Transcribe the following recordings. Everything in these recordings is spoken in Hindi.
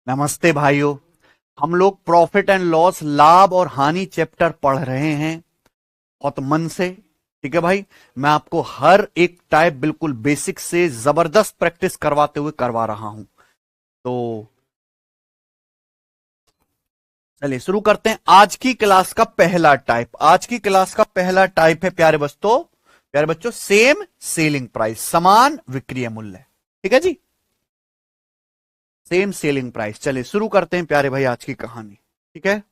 नमस्ते भाइयों। हम लोग प्रॉफिट एंड लॉस, लाभ और हानि चैप्टर पढ़ रहे हैं बहुत मन से। ठीक है भाई, मैं आपको हर एक टाइप बिल्कुल बेसिक से जबरदस्त प्रैक्टिस करवाते हुए करवा रहा हूं। तो चलिए शुरू करते हैं आज की क्लास का पहला टाइप। आज की क्लास का पहला टाइप है प्यारे बच्चों सेम सेलिंग प्राइस, समान विक्रय मूल्य। ठीक है जी, सेम सेलिंग प्राइस। चलिए शुरू करते हैं प्यारे भाई आज की कहानी। ठीक है,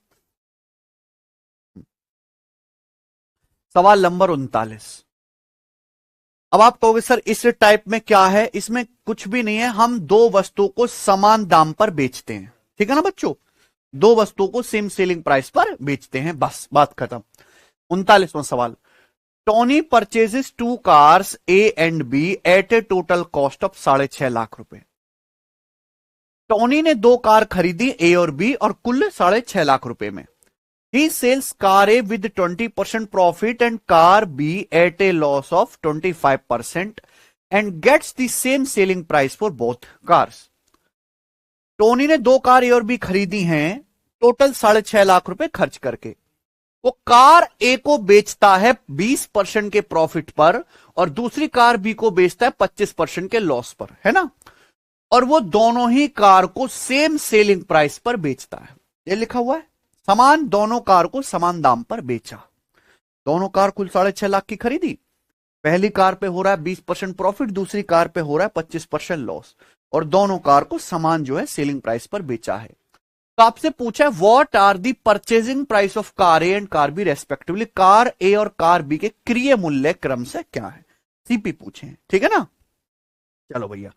सवाल नंबर 39। अब आप कहोगे सर इस टाइप में क्या है? इसमें कुछ भी नहीं है, हम दो वस्तुओं को समान दाम पर बेचते हैं। ठीक है ना बच्चों, दो वस्तुओं को सेम सेलिंग प्राइस पर बेचते हैं, बस बात खत्म। 39वां सवाल। Tony purchases two cars A and B at a total cost of 6.5 lakh रुपए। टोनी ने दो कार खरीदी, ए और बी, और कुल 6.5 लाख रुपए में। He sells car A with 20% profit and car B at a loss of 25% and gets the same selling price for both cars. Tony ने दो कार ए और बी खरीदी हैं टोटल 6.5 लाख रुपए खर्च करके। वो कार ए को बेचता है 20% के प्रॉफिट पर और दूसरी कार बी को बेचता है 25% के लॉस पर, है ना। और वो दोनों ही कार को सेम सेलिंग प्राइस पर बेचता है। ये लिखा हुआ है, समान दोनों कार को समान दाम पर बेचा। दोनों कार कुल 6.5 लाख की खरीदी। पहली कार पे हो रहा है 20% प्रॉफिट, दूसरी कार पे हो रहा है 25% लॉस, और दोनों कार को समान जो है सेलिंग प्राइस पर बेचा है। तो आपसे पूछा है what are the purchasing price of car A and car B respectively. Car A और कार बी के क्रय मूल्य क्रम से क्या है, सीपी पूछे हैं। ठीक है ना। चलो भैया,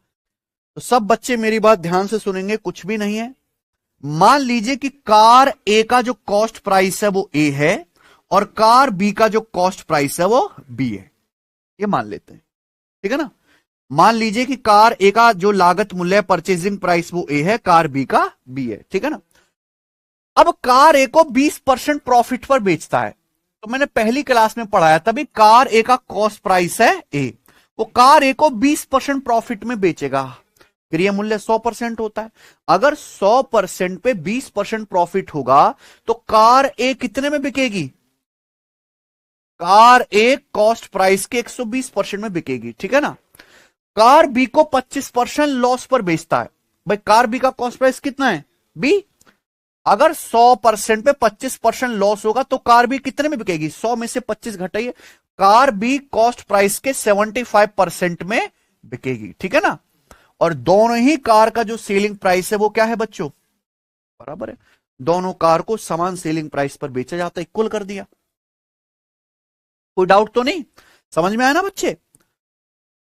तो सब बच्चे मेरी बात ध्यान से सुनेंगे, कुछ भी नहीं है। मान लीजिए कि कार ए का जो कॉस्ट प्राइस है वो ए है और कार बी का जो कॉस्ट प्राइस है वो बी है, ये मान लेते हैं। ठीक है ना। मान लीजिए कि कार ए का जो लागत मूल्य परचेजिंग प्राइस वो ए है, कार बी का बी है। ठीक है ना। अब कार ए को 20% प्रॉफिट पर बेचता है। तो मैंने पहली क्लास में पढ़ाया था भी, कार ए का कॉस्ट प्राइस है ए, वो कार ए को 20% प्रॉफिट में बेचेगा। क्रय मूल्य 100% होता है। अगर 100% पे 20% प्रॉफिट होगा तो कार ए कितने में बिकेगी? कार ए कॉस्ट प्राइस के 120% में बिकेगी। ठीक है ना। कार बी को 25% लॉस पर बेचता है। भाई कार बी का कॉस्ट प्राइस कितना है? बी। अगर 100% पे 25% लॉस होगा तो कार बी कितने में बिकेगी? 100 में से 25 घटाइए, कार बी कॉस्ट प्राइस के 75% में बिकेगी। ठीक है ना। और दोनों ही कार का जो सेलिंग प्राइस है वो क्या है बच्चों? बराबर है। दोनों कार को समान सेलिंग प्राइस पर बेचा जाता है, इक्वल कर दिया। कोई डाउट तो नहीं? समझ में आया ना बच्चे?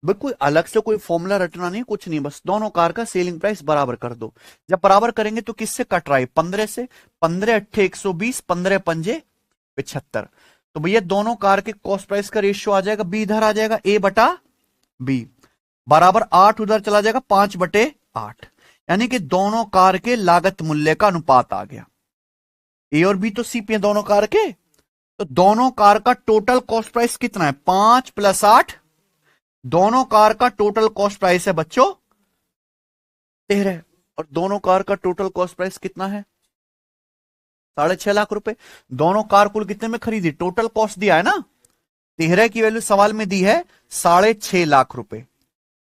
बिल्कुल अलग से कोई फॉर्मूला रटना नहीं, कुछ नहीं, बस दोनों कार का सेलिंग प्राइस बराबर कर दो। जब बराबर करेंगे तो किससे कट रहा है? 15 से। 15 अट्ठे 120, 15 पंजे 75। तो भैया दोनों कार के कॉस्ट प्राइस का रेशियो आ जाएगा, बी इधर आ जाएगा ए बटा बी, बराबर 8 उधर चला जाएगा 5/8। यानी कि दोनों कार के लागत मूल्य का अनुपात आ गया। ए और बी तो सीपी है दोनों कार के, तो दोनों कार का टोटल कॉस्ट प्राइस कितना है? 5 + 8। दोनों कार का टोटल कॉस्ट प्राइस है बच्चों 13, और दोनों कार का टोटल कॉस्ट प्राइस कितना है? 6.5 लाख रुपए। दोनों कार कुल कितने में खरीदी? टोटल कॉस्ट दिया है ना, 13 की वैल्यू सवाल में दी है 6.5 लाख रुपए।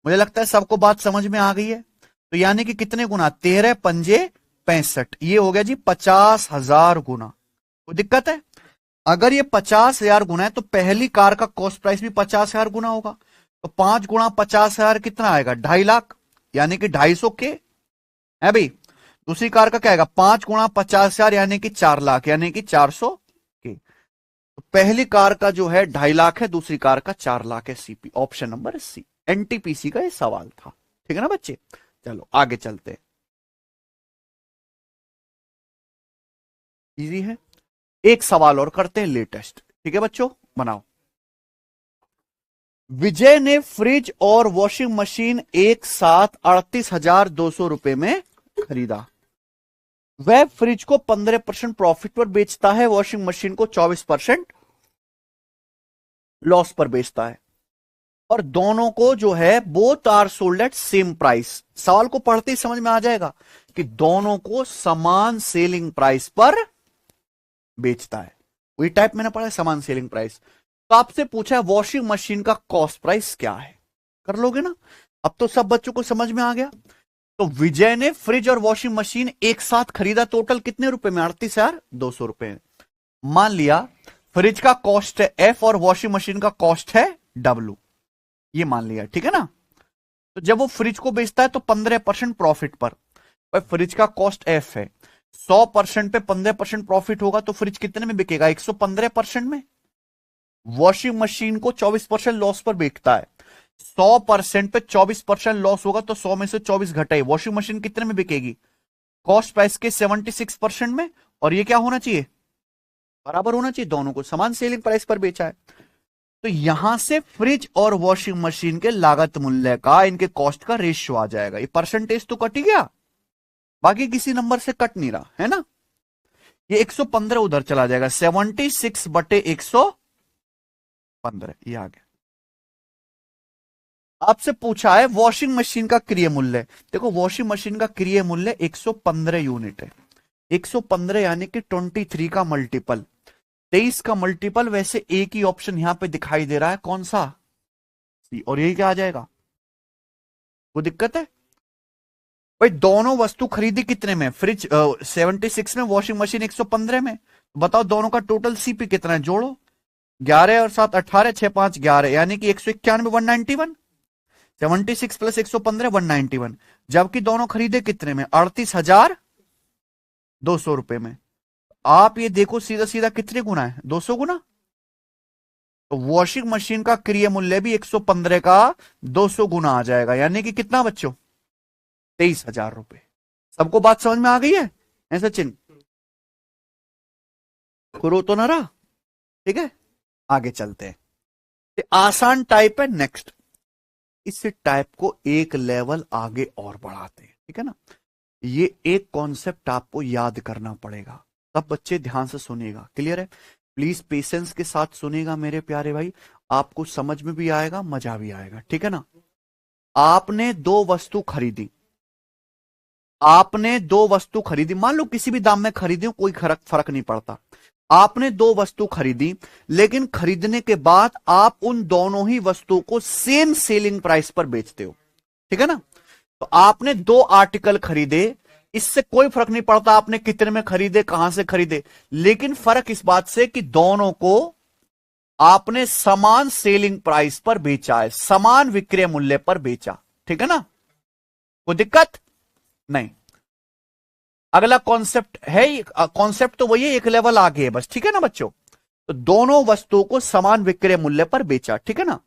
मुझे लगता है सबको बात समझ में आ गई है। तो यानी कि कितने गुना? 13 पंजे 65, ये हो गया जी 50,000 गुना। कोई दिक्कत है? अगर ये 50,000 गुना है तो पहली कार का कॉस्ट प्राइस भी 50,000 गुना होगा। तो 5 गुणा 50,000 कितना आएगा? 2.5 लाख, यानी कि 250 के है भाई। दूसरी कार का क्या आएगा? 5 गुणा 50,000 यानी कि 4 लाख, यानी कि 400 के। तो पहली कार का जो है 2.5 लाख है, दूसरी कार का 4 लाख है। CP option number C, NTPC का ये सवाल था। ठीक है ना बच्चे। चलो आगे चलते हैं, इजी है। एक सवाल और करते हैं लेटेस्ट। ठीक है बच्चों, बनाओ। विजय ने फ्रिज और वॉशिंग मशीन एक साथ 38,200 रुपए में खरीदा। वह फ्रिज को 15% प्रॉफिट पर बेचता है, वॉशिंग मशीन को 24% लॉस पर बेचता है, और दोनों को जो है both are sold at same price. सवाल को पढ़ते ही समझ में आ जाएगा कि दोनों को समान सेलिंग प्राइस पर बेचता है। वही टाइप मैंने पढ़ा है, समान सेलिंग प्राइस। तो आपसे पूछा है वॉशिंग मशीन का कॉस्ट प्राइस क्या है, कर लोगे ना। अब तो सब बच्चों को समझ में आ गया। तो विजय ने फ्रिज और वॉशिंग मशीन एक साथ खरीदा, टोटल कितने रुपए में? 38,200 रुपए। मान लिया फ्रिज का कॉस्ट है एफ और वॉशिंग मशीन का कॉस्ट है डब्ल्यू, ये मान लिया, ठीक है ना। तो जब वो फ्रिज को बेचता है तो 15% प्रॉफिट पर, फ्रिज का कॉस्ट एफ है, 100% पे 15% प्रॉफिट होगा तो फ्रिज कितने में बिकेगा? 115% में। वॉशिंग मशीन को 24% लॉस पर बेचता है, 100% पे 24% लॉस होगा तो 100 में से 24 घटाए, वॉशिंग मशीन कितने में बिकेगी? कॉस्ट प्राइस के 76% में। और ये क्या होना चाहिए? बराबर होना चाहिए, दोनों को समान सेलिंग प्राइस पर बेचा है। तो यहां से फ्रिज और वॉशिंग मशीन के लागत मूल्य का, इनके कॉस्ट का रेशियो आ जाएगा। ये परसेंटेज तो कट ही गया, बाकी किसी नंबर से कट नहीं रहा है ना। ये 115 उधर चला जाएगा, 76/115 ये आ गया। आपसे पूछा है वॉशिंग मशीन का क्रय मूल्य। देखो वॉशिंग मशीन का क्रय मूल्य 115 यूनिट है। 115 यानी कि 23 का मल्टीपल, 23 का मल्टीपल। वैसे एक ही ऑप्शन यहां पे दिखाई दे रहा है, कौन सा? सी। और यही क्या आ जाएगा? वो दिक्कत है भाई, दोनों वस्तु खरीदी कितने में? फ्रिज 76 में, वॉशिंग मशीन 115 में। बताओ दोनों का टोटल सीपी कितना है? जोड़ो, 11 और 7 18, 6 5 11, यानी कि 191, 191। 76 प्लस 115 191। जबकि दोनों खरीदे कितने में? 38,200 रुपए में। आप ये देखो सीधा सीधा कितने गुना है? 200 गुना। तो वॉशिंग मशीन का क्रय मूल्य भी 115 का 200 गुना आ जाएगा, यानी कि कितना बच्चों? 23,000 रुपए। सबको बात समझ में आ गई है? ऐसा चिन्ह करो तो ना रहा, ठीक है। आगे चलते हैं, आसान टाइप है नेक्स्ट। इस टाइप को एक लेवल आगे और बढ़ाते हैं, ठीक है ना। ये एक कॉन्सेप्ट आपको याद करना पड़ेगा। सब बच्चे ध्यान से सुनिएगा, क्लियर है? प्लीज पेशेंस के साथ सुनिएगा मेरे प्यारे भाई, आपको समझ में भी आएगा, मजा भी आएगा, ठीक है ना। आपने दो वस्तु खरीदी, आपने दो वस्तु खरीदी, मान लो किसी भी दाम में खरीदी हो, कोई फर्क नहीं पड़ता। आपने दो वस्तु खरीदी, लेकिन खरीदने के बाद आप उन दोनों ही वस्तुओं को सेम सेलिंग प्राइस पर बेचते हो, ठीक है ना। तो आपने दो आर्टिकल खरीदे, इससे कोई फर्क नहीं पड़ता आपने कितने में खरीदे, कहां से खरीदे, लेकिन फर्क इस बात से कि दोनों को आपने समान सेलिंग प्राइस पर बेचा है, समान विक्रय मूल्य पर बेचा, ठीक है ना। कोई दिक्कत नहीं। अगला कॉन्सेप्ट है, कॉन्सेप्ट तो वही है, एक लेवल आगे है बस, ठीक है ना बच्चों। तो दोनों वस्तुओं को समान विक्रय मूल्य पर बेचा, ठीक है ना।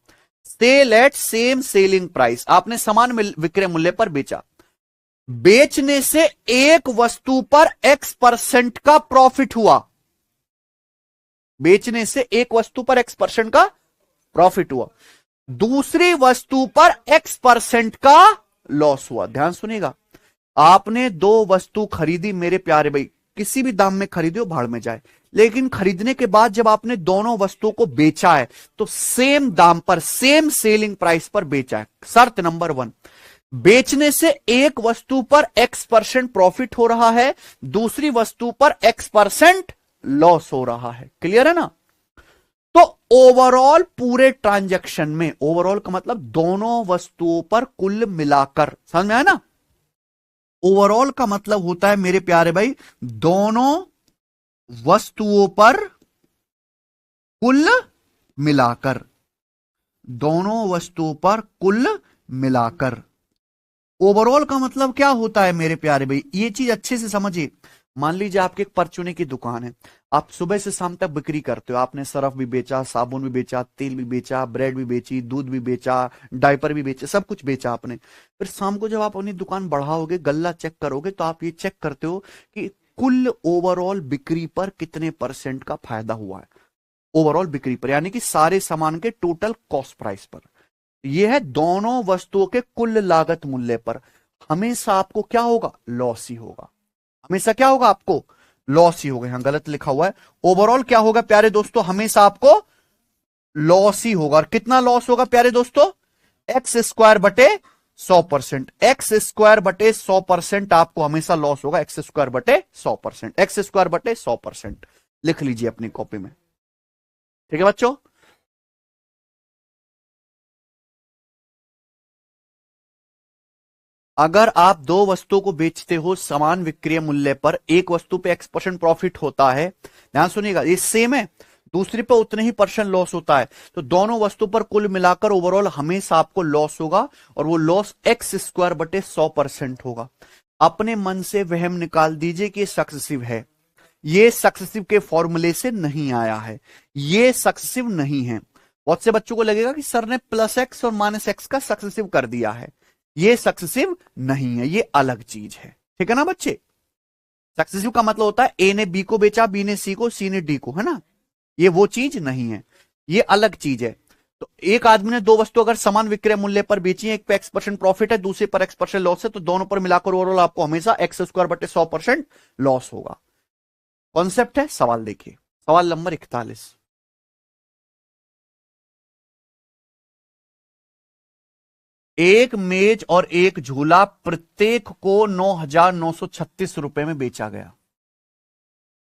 Sell at same selling price, आपने समान विक्रय मूल्य पर बेचा। बेचने से एक वस्तु पर X% का प्रॉफिट हुआ, बेचने से एक वस्तु पर X% का प्रॉफिट हुआ, दूसरी वस्तु पर X% का लॉस हुआ। ध्यान सुनिएगा, आपने दो वस्तु खरीदी मेरे प्यारे भाई, किसी भी दाम में खरीदे हो भाड़ में जाए, लेकिन खरीदने के बाद जब आपने दोनों वस्तुओं को बेचा है तो सेम दाम पर, सेम सेलिंग प्राइस पर बेचा है। शर्त नंबर 1, बेचने से एक वस्तु पर X% प्रॉफिट हो रहा है, दूसरी वस्तु पर X% लॉस हो रहा है। क्लियर है ना। तो ओवरऑल पूरे ट्रांजैक्शन में, ओवरऑल का मतलब दोनों वस्तुओं पर कुल मिलाकर, समझ में आया ना। ओवरऑल का मतलब होता है मेरे प्यारे भाई दोनों वस्तुओं पर कुल मिलाकर, दोनों वस्तुओं पर कुल मिलाकर। ओवरऑल का मतलब क्या होता है मेरे प्यारे भाई, ये चीज अच्छे से समझिए। मान लीजिए आपकी एक परचूने की दुकान है, आप सुबह से शाम तक बिक्री करते हो, आपने सरफ भी बेचा, साबुन भी बेचा, तेल भी बेचा, ब्रेड भी बेची, दूध भी बेचा, डायपर भी बेचे, सब कुछ बेचा आपने। फिर शाम को जब आप अपनी दुकान बढ़ाओगे, गल्ला चेक करोगे, तो आप ये चेक करते हो कि कुल ओवरऑल बिक्री पर कितने % का फायदा हुआ है, ओवरऑल बिक्री पर, यानी कि सारे सामान के टोटल कॉस्ट प्राइस पर। यह है दोनों वस्तुओं के कुल लागत मूल्य पर हमेशा आपको क्या होगा? लॉस ही होगा, हमेशा क्या होगा? आपको लॉस ही होगा। यहां गलत लिखा हुआ है, ओवरऑल क्या होगा प्यारे दोस्तों? हमेशा आपको लॉस ही होगा। और कितना लॉस होगा प्यारे दोस्तों? X² बटे 100%। एक्स स्क्वायर बटे 100% आपको हमेशा लॉस होगा, एक्स स्क्वायर बटे 100%, एक्स स्क्वायर बटे 100%। लिख लीजिए अपनी कॉपी में, ठीक है बच्चों। अगर आप दो वस्तुओं को बेचते हो समान विक्रय मूल्य पर, एक वस्तु पे X% प्रॉफिट होता है, ध्यान सुनिएगा, ये सेम है, दूसरी पे उतने ही परसेंट लॉस होता है, तो दोनों वस्तु पर कुल मिलाकर ओवरऑल हमेशा आपको लॉस होगा, और वो लॉस एक्स स्क्वायर बटे 100% होगा। अपने मन से वहम निकाल दीजिए कि सक्सेसिव है, ये सक्सेसिव के फॉर्मूले से नहीं आया है, ये सक्सेसिव नहीं है। बहुत से बच्चों को लगेगा कि सर ने प्लस एक्स और माइनस एक्स का सक्सेसिव कर दिया है, ये सक्सेसिव नहीं है, ये अलग चीज है, ठीक है ना बच्चे। सक्सेसिव का मतलब होता है ए ने बी को बेचा, बी ने सी को, सी ने डी को, है ना, ये वो चीज नहीं है, ये अलग चीज है। तो एक आदमी ने दो वस्तु अगर समान विक्रय मूल्य पर बेची है, एक पे X% प्रॉफिट है, दूसरे पर X% लॉस है, तो दोनों पर मिलाकर ओवरऑल आपको हमेशा एक्स स्क्वायर बटे 100% लॉस होगा। कॉन्सेप्ट है। सवाल देखिए, सवाल नंबर 41। एक मेज और एक झूला प्रत्येक को 9,936 रुपए में बेचा गया।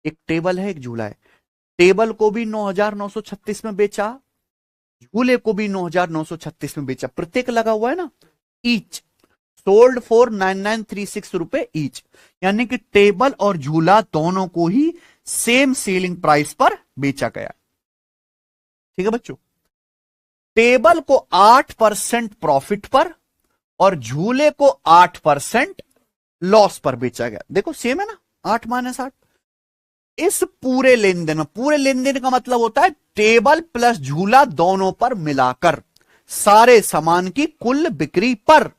एक टेबल है, एक झूला है, टेबल को भी 9,936 में बेचा, झूले को भी 9,936 में बेचा, प्रत्येक लगा हुआ है ना, ईच सोल्ड फॉर 9,936 रुपए ईच, यानी कि टेबल और झूला दोनों को ही सेम सेलिंग प्राइस पर बेचा गया। ठीक है बच्चों, टेबल को 8% प्रॉफिट पर और झूले को 8% लॉस पर बेचा गया। देखो सेम है ना, 8 - 8। इस पूरे लेन देन में, पूरे लेन देन का मतलब होता है टेबल प्लस झूला दोनों पर मिलाकर सारे सामान की कुल बिक्री पर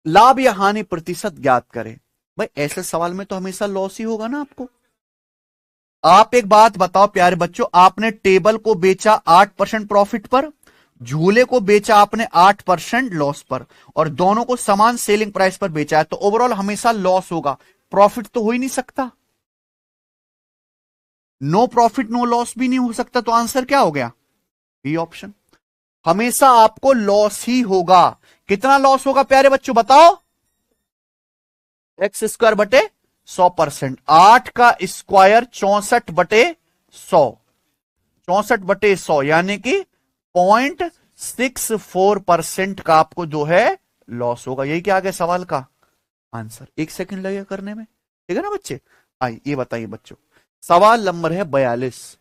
लाभ या हानि प्रतिशत ज्ञात करें। भाई ऐसे सवाल में तो हमेशा लॉस ही होगा ना आपको। आप एक बात बताओ प्यारे बच्चों, आपने टेबल को बेचा 8% प्रॉफिट पर, झूले को बेचा आपने 8% लॉस पर, और दोनों को समान सेलिंग प्राइस पर बेचा है, तो ओवरऑल हमेशा लॉस होगा, प्रॉफिट तो हो ही नहीं सकता। नो प्रॉफिट नो लॉस भी नहीं हो सकता, तो आंसर क्या हो गया, बी ऑप्शन। हमेशा आपको लॉस ही होगा। कितना लॉस होगा प्यारे बच्चों बताओ, एक्स स्क्वायर बटे 100%, 8 का स्क्वायर 64/100, 64/100 यानी कि 0.64% का आपको जो है लॉस होगा। यही क्या आ गया सवाल का आंसर। 1 सेकंड लगेगा करने में, ठीक है ना बच्चे। आइए ये बताइए बच्चों, सवाल नंबर है 42।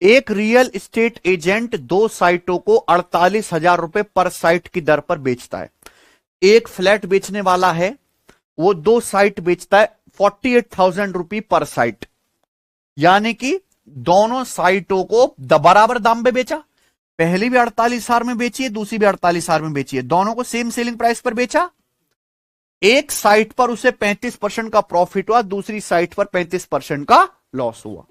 एक रियल एस्टेट एजेंट दो साइटों को 48,000 रुपए पर साइट की दर पर बेचता है। एक फ्लैट बेचने वाला है, वो दो साइट बेचता है 48,000 रुपए पर साइट, यानी कि दोनों साइटों को बराबर दाम पे बेचा। पहली भी 48,000 में बेची है, दूसरी भी 48,000 में बेची है, दोनों को सेम सेलिंग प्राइस पर बेचा। एक साइट पर उसे 35% का प्रॉफिट हुआ, दूसरी साइट पर 35% का लॉस हुआ।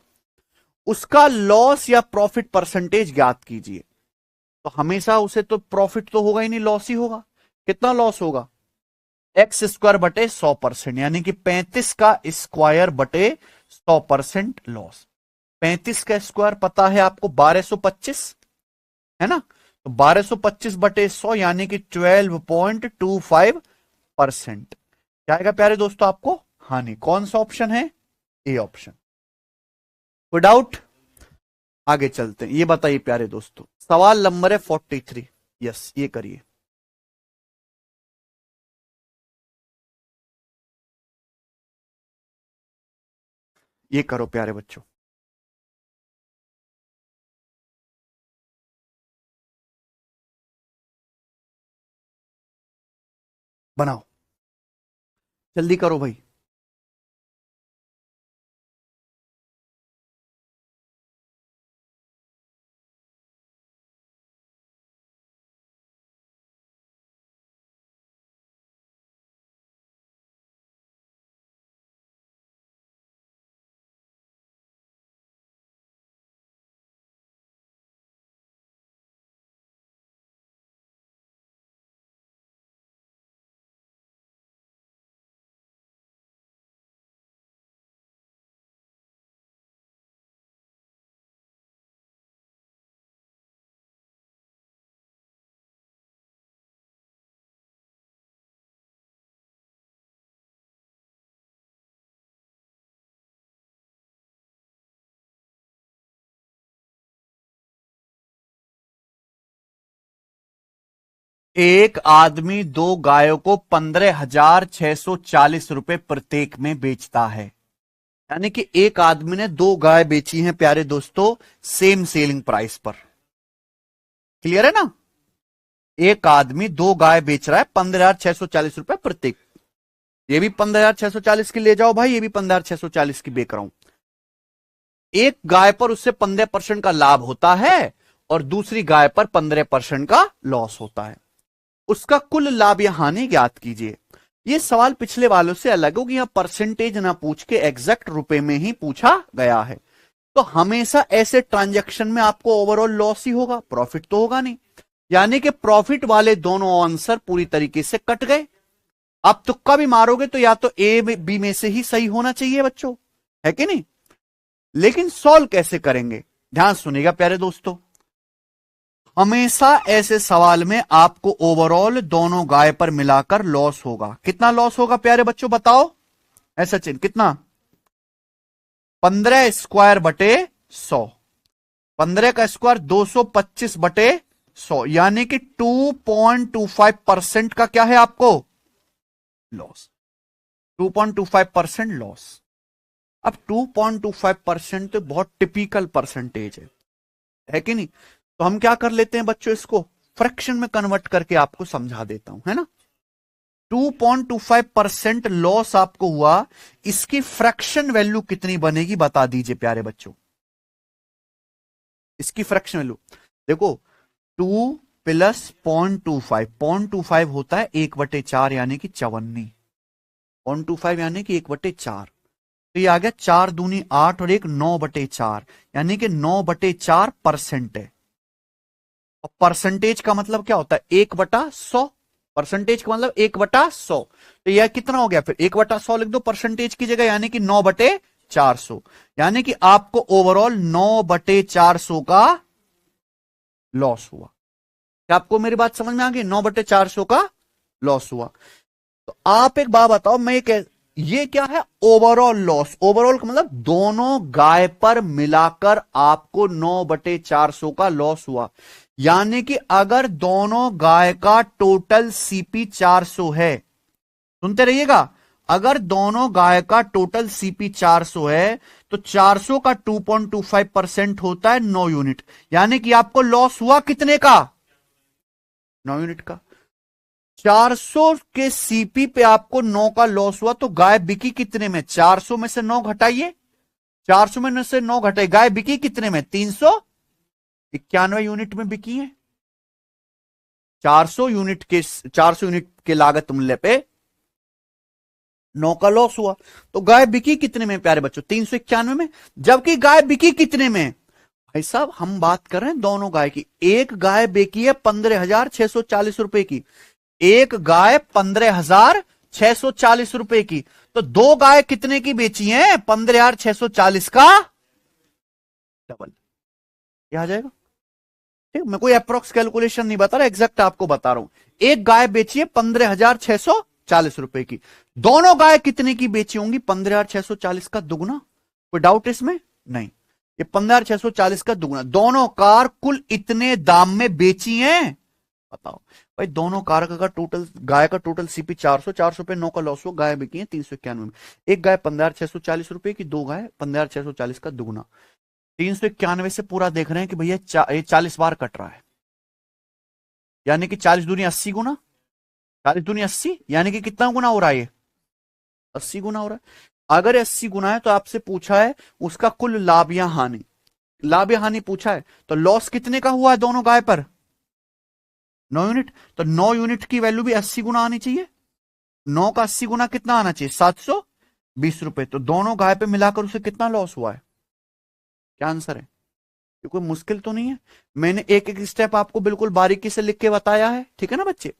उसका लॉस या प्रॉफिट परसेंटेज ज्ञात कीजिए। तो हमेशा उसे तो प्रॉफिट तो होगा ही नहीं, लॉस ही होगा। कितना लॉस होगा, एक्स स्क्वायर बटे 100%, यानी कि 35 का स्क्वायर बटे 100% लॉस। 35 का स्क्वायर पता है आपको 1225 है ना, तो 1225 बटे 100 यानी कि 12.25%। क्या आएगा प्यारे दोस्तों आपको, हानि। कौन सा ऑप्शन है, ए ऑप्शन। कोई डाउट, आगे चलते हैं। ये बताइए प्यारे दोस्तों, सवाल नंबर है 43। यस ये करिए, ये करो प्यारे बच्चों, बनाओ, जल्दी करो भाई। एक आदमी दो गायों को 15,640 रुपए प्रत्येक में बेचता है। यानी कि एक आदमी ने दो गाय बेची हैं प्यारे दोस्तों, सेम सेलिंग प्राइस पर। क्लियर है ना? एक आदमी दो गाय बेच रहा है 15,640 रुपए प्रत्येक। ये भी 15,640 की ले जाओ भाई, ये भी 15,640 की बेच रहा हूं। एक गाय पर उससे 15% का लाभ होता है और दूसरी गाय पर 15% का लॉस होता है। उसका कुल लाभ या हानि ज्ञात कीजिए। यह सवाल पिछले वालों से अलग हो कि यहां परसेंटेज ना पूछ के एग्जैक्ट रुपए में ही पूछा गया है। तो हमेशा ऐसे ट्रांजैक्शन में आपको ओवरऑल लॉस ही होगा, प्रॉफिट तो होगा नहीं। यानी कि प्रॉफिट वाले दोनों आंसर पूरी तरीके से कट गए। आप तुक्का भी मारोगे तो या तो ए बी में से ही सही होना चाहिए बच्चों, है कि नहीं? लेकिन सॉल्व कैसे करेंगे, ध्यान सुनिएगा प्यारे दोस्तों। हमेशा ऐसे सवाल में आपको ओवरऑल दोनों गाय पर मिलाकर लॉस होगा। कितना लॉस होगा प्यारे बच्चों बताओ? ऐसा चिन्ह कितना? 15 स्क्वायर बटे 100। 15 का स्क्वायर 225 बटे 100, यानी कि 2.25% का क्या है आपको लॉस। 2.25% लॉस। अब 2.25% तो बहुत टिपिकल परसेंटेज है कि नहीं? तो हम क्या कर लेते हैं बच्चों, इसको फ्रैक्शन में कन्वर्ट करके आपको समझा देता हूं, है ना? 2.25% लॉस आपको हुआ, इसकी फ्रैक्शन वैल्यू कितनी बनेगी बता दीजिए प्यारे बच्चों। इसकी फ्रैक्शन वैल्यू देखो, 2 प्लस 0.25 होता है 1/4, यानी कि 54। 0.25 यानी कि 1/4। तो ये आ गया 4 दूनी 8 और एक 9/4, यानी कि 9/4% है। और परसेंटेज का मतलब क्या होता है? 1/100। परसेंटेज का मतलब 1/100। तो यह कितना हो गया फिर? 1/100 लिख दो परसेंटेज की जगह, यानी कि 9/400। यानी कि आपको ओवरऑल 9/400 का लॉस हुआ। क्या आपको मेरी बात समझ में आ गई? 9/400 का लॉस हुआ। तो आप एक बात बताओ, ये क्या है? Overall loss. ओवरऑल का मतलब दोनों गाय पर मिलाकर आपको 9/400 का लॉस हुआ। यानी कि अगर दोनों गाय का टोटल सीपी 400 है, सुनते रहिएगा, अगर दोनों गाय का टोटल सीपी 400 है तो 400 का 2.25% होता है 9 यूनिट। यानी कि आपको लॉस हुआ कितने का? 9 यूनिट का। 400 के सीपी पे आपको 9 का लॉस हुआ, तो गाय बिकी कितने में? 400 में से 9 घटाइए। 400 में से 9 घटाइए, गाय बिकी कितने में? 391 यूनिट में बिकी है। 400 यूनिट के लागत मूल्य पे 9 का लॉस हुआ, तो गाय बिकी कितने में प्यारे बच्चों? 391 में। जबकि गाय बिकी कितने में? भाई साहब हम बात कर रहे हैं दोनों गाय की। एक गाय बिकी है 15,640 रुपए की, एक गाय 15,640 रुपए की। तो दो गाय कितने की बेची हैं? 15,640 का डबल। क्या आ जाएगा? ठीक, मैं कोई अप्रोक्स कैलकुलेशन नहीं बता रहा, एग्जैक्ट आपको बता रहा हूं। एक गाय बेची है 15,640 रुपए की, दोनों गाय कितने की बेची होंगी? 15,640 का दुगना। कोई डाउट इसमें? नहीं, ये 15,640 का दुगना। दोनों कार कुल इतने दाम में बेची हैं, बताओ भाई। दोनों कार का टोटल, गाय का टोटल सीपी 400, 400 पे 9 का लॉस हो, गाय बिकी है 391 में। एक गाय 15,640 रुपए की, दो गाय 15,640 का दुगना। 391 से पूरा देख रहे हैं कि भैया ये 40 बार कट रहा है, यानी कि 40 दूनी 80 गुना। 40 दूनी 80, यानी कि कितना गुना हो रहा है? ये 80 गुना हो रहा है। अगर 80 गुना है तो आपसे पूछा है उसका कुल लाभ या हानि। लाभ या हानि पूछा है, तो लॉस कितने का हुआ है दोनों गाय पर? 9 यूनिट। तो 9 यूनिट की वैल्यू भी 80 गुना आनी चाहिए। 9 का 80 गुना कितना आना चाहिए? 720 रुपए। तो दोनों गाय पे मिलाकर उसे कितना लॉस हुआ है? क्या आंसर है? ये कोई मुश्किल तो नहीं है। मैंने एक एक स्टेप आपको बिल्कुल बारीकी से लिख के बताया है, ठीक है ना बच्चे?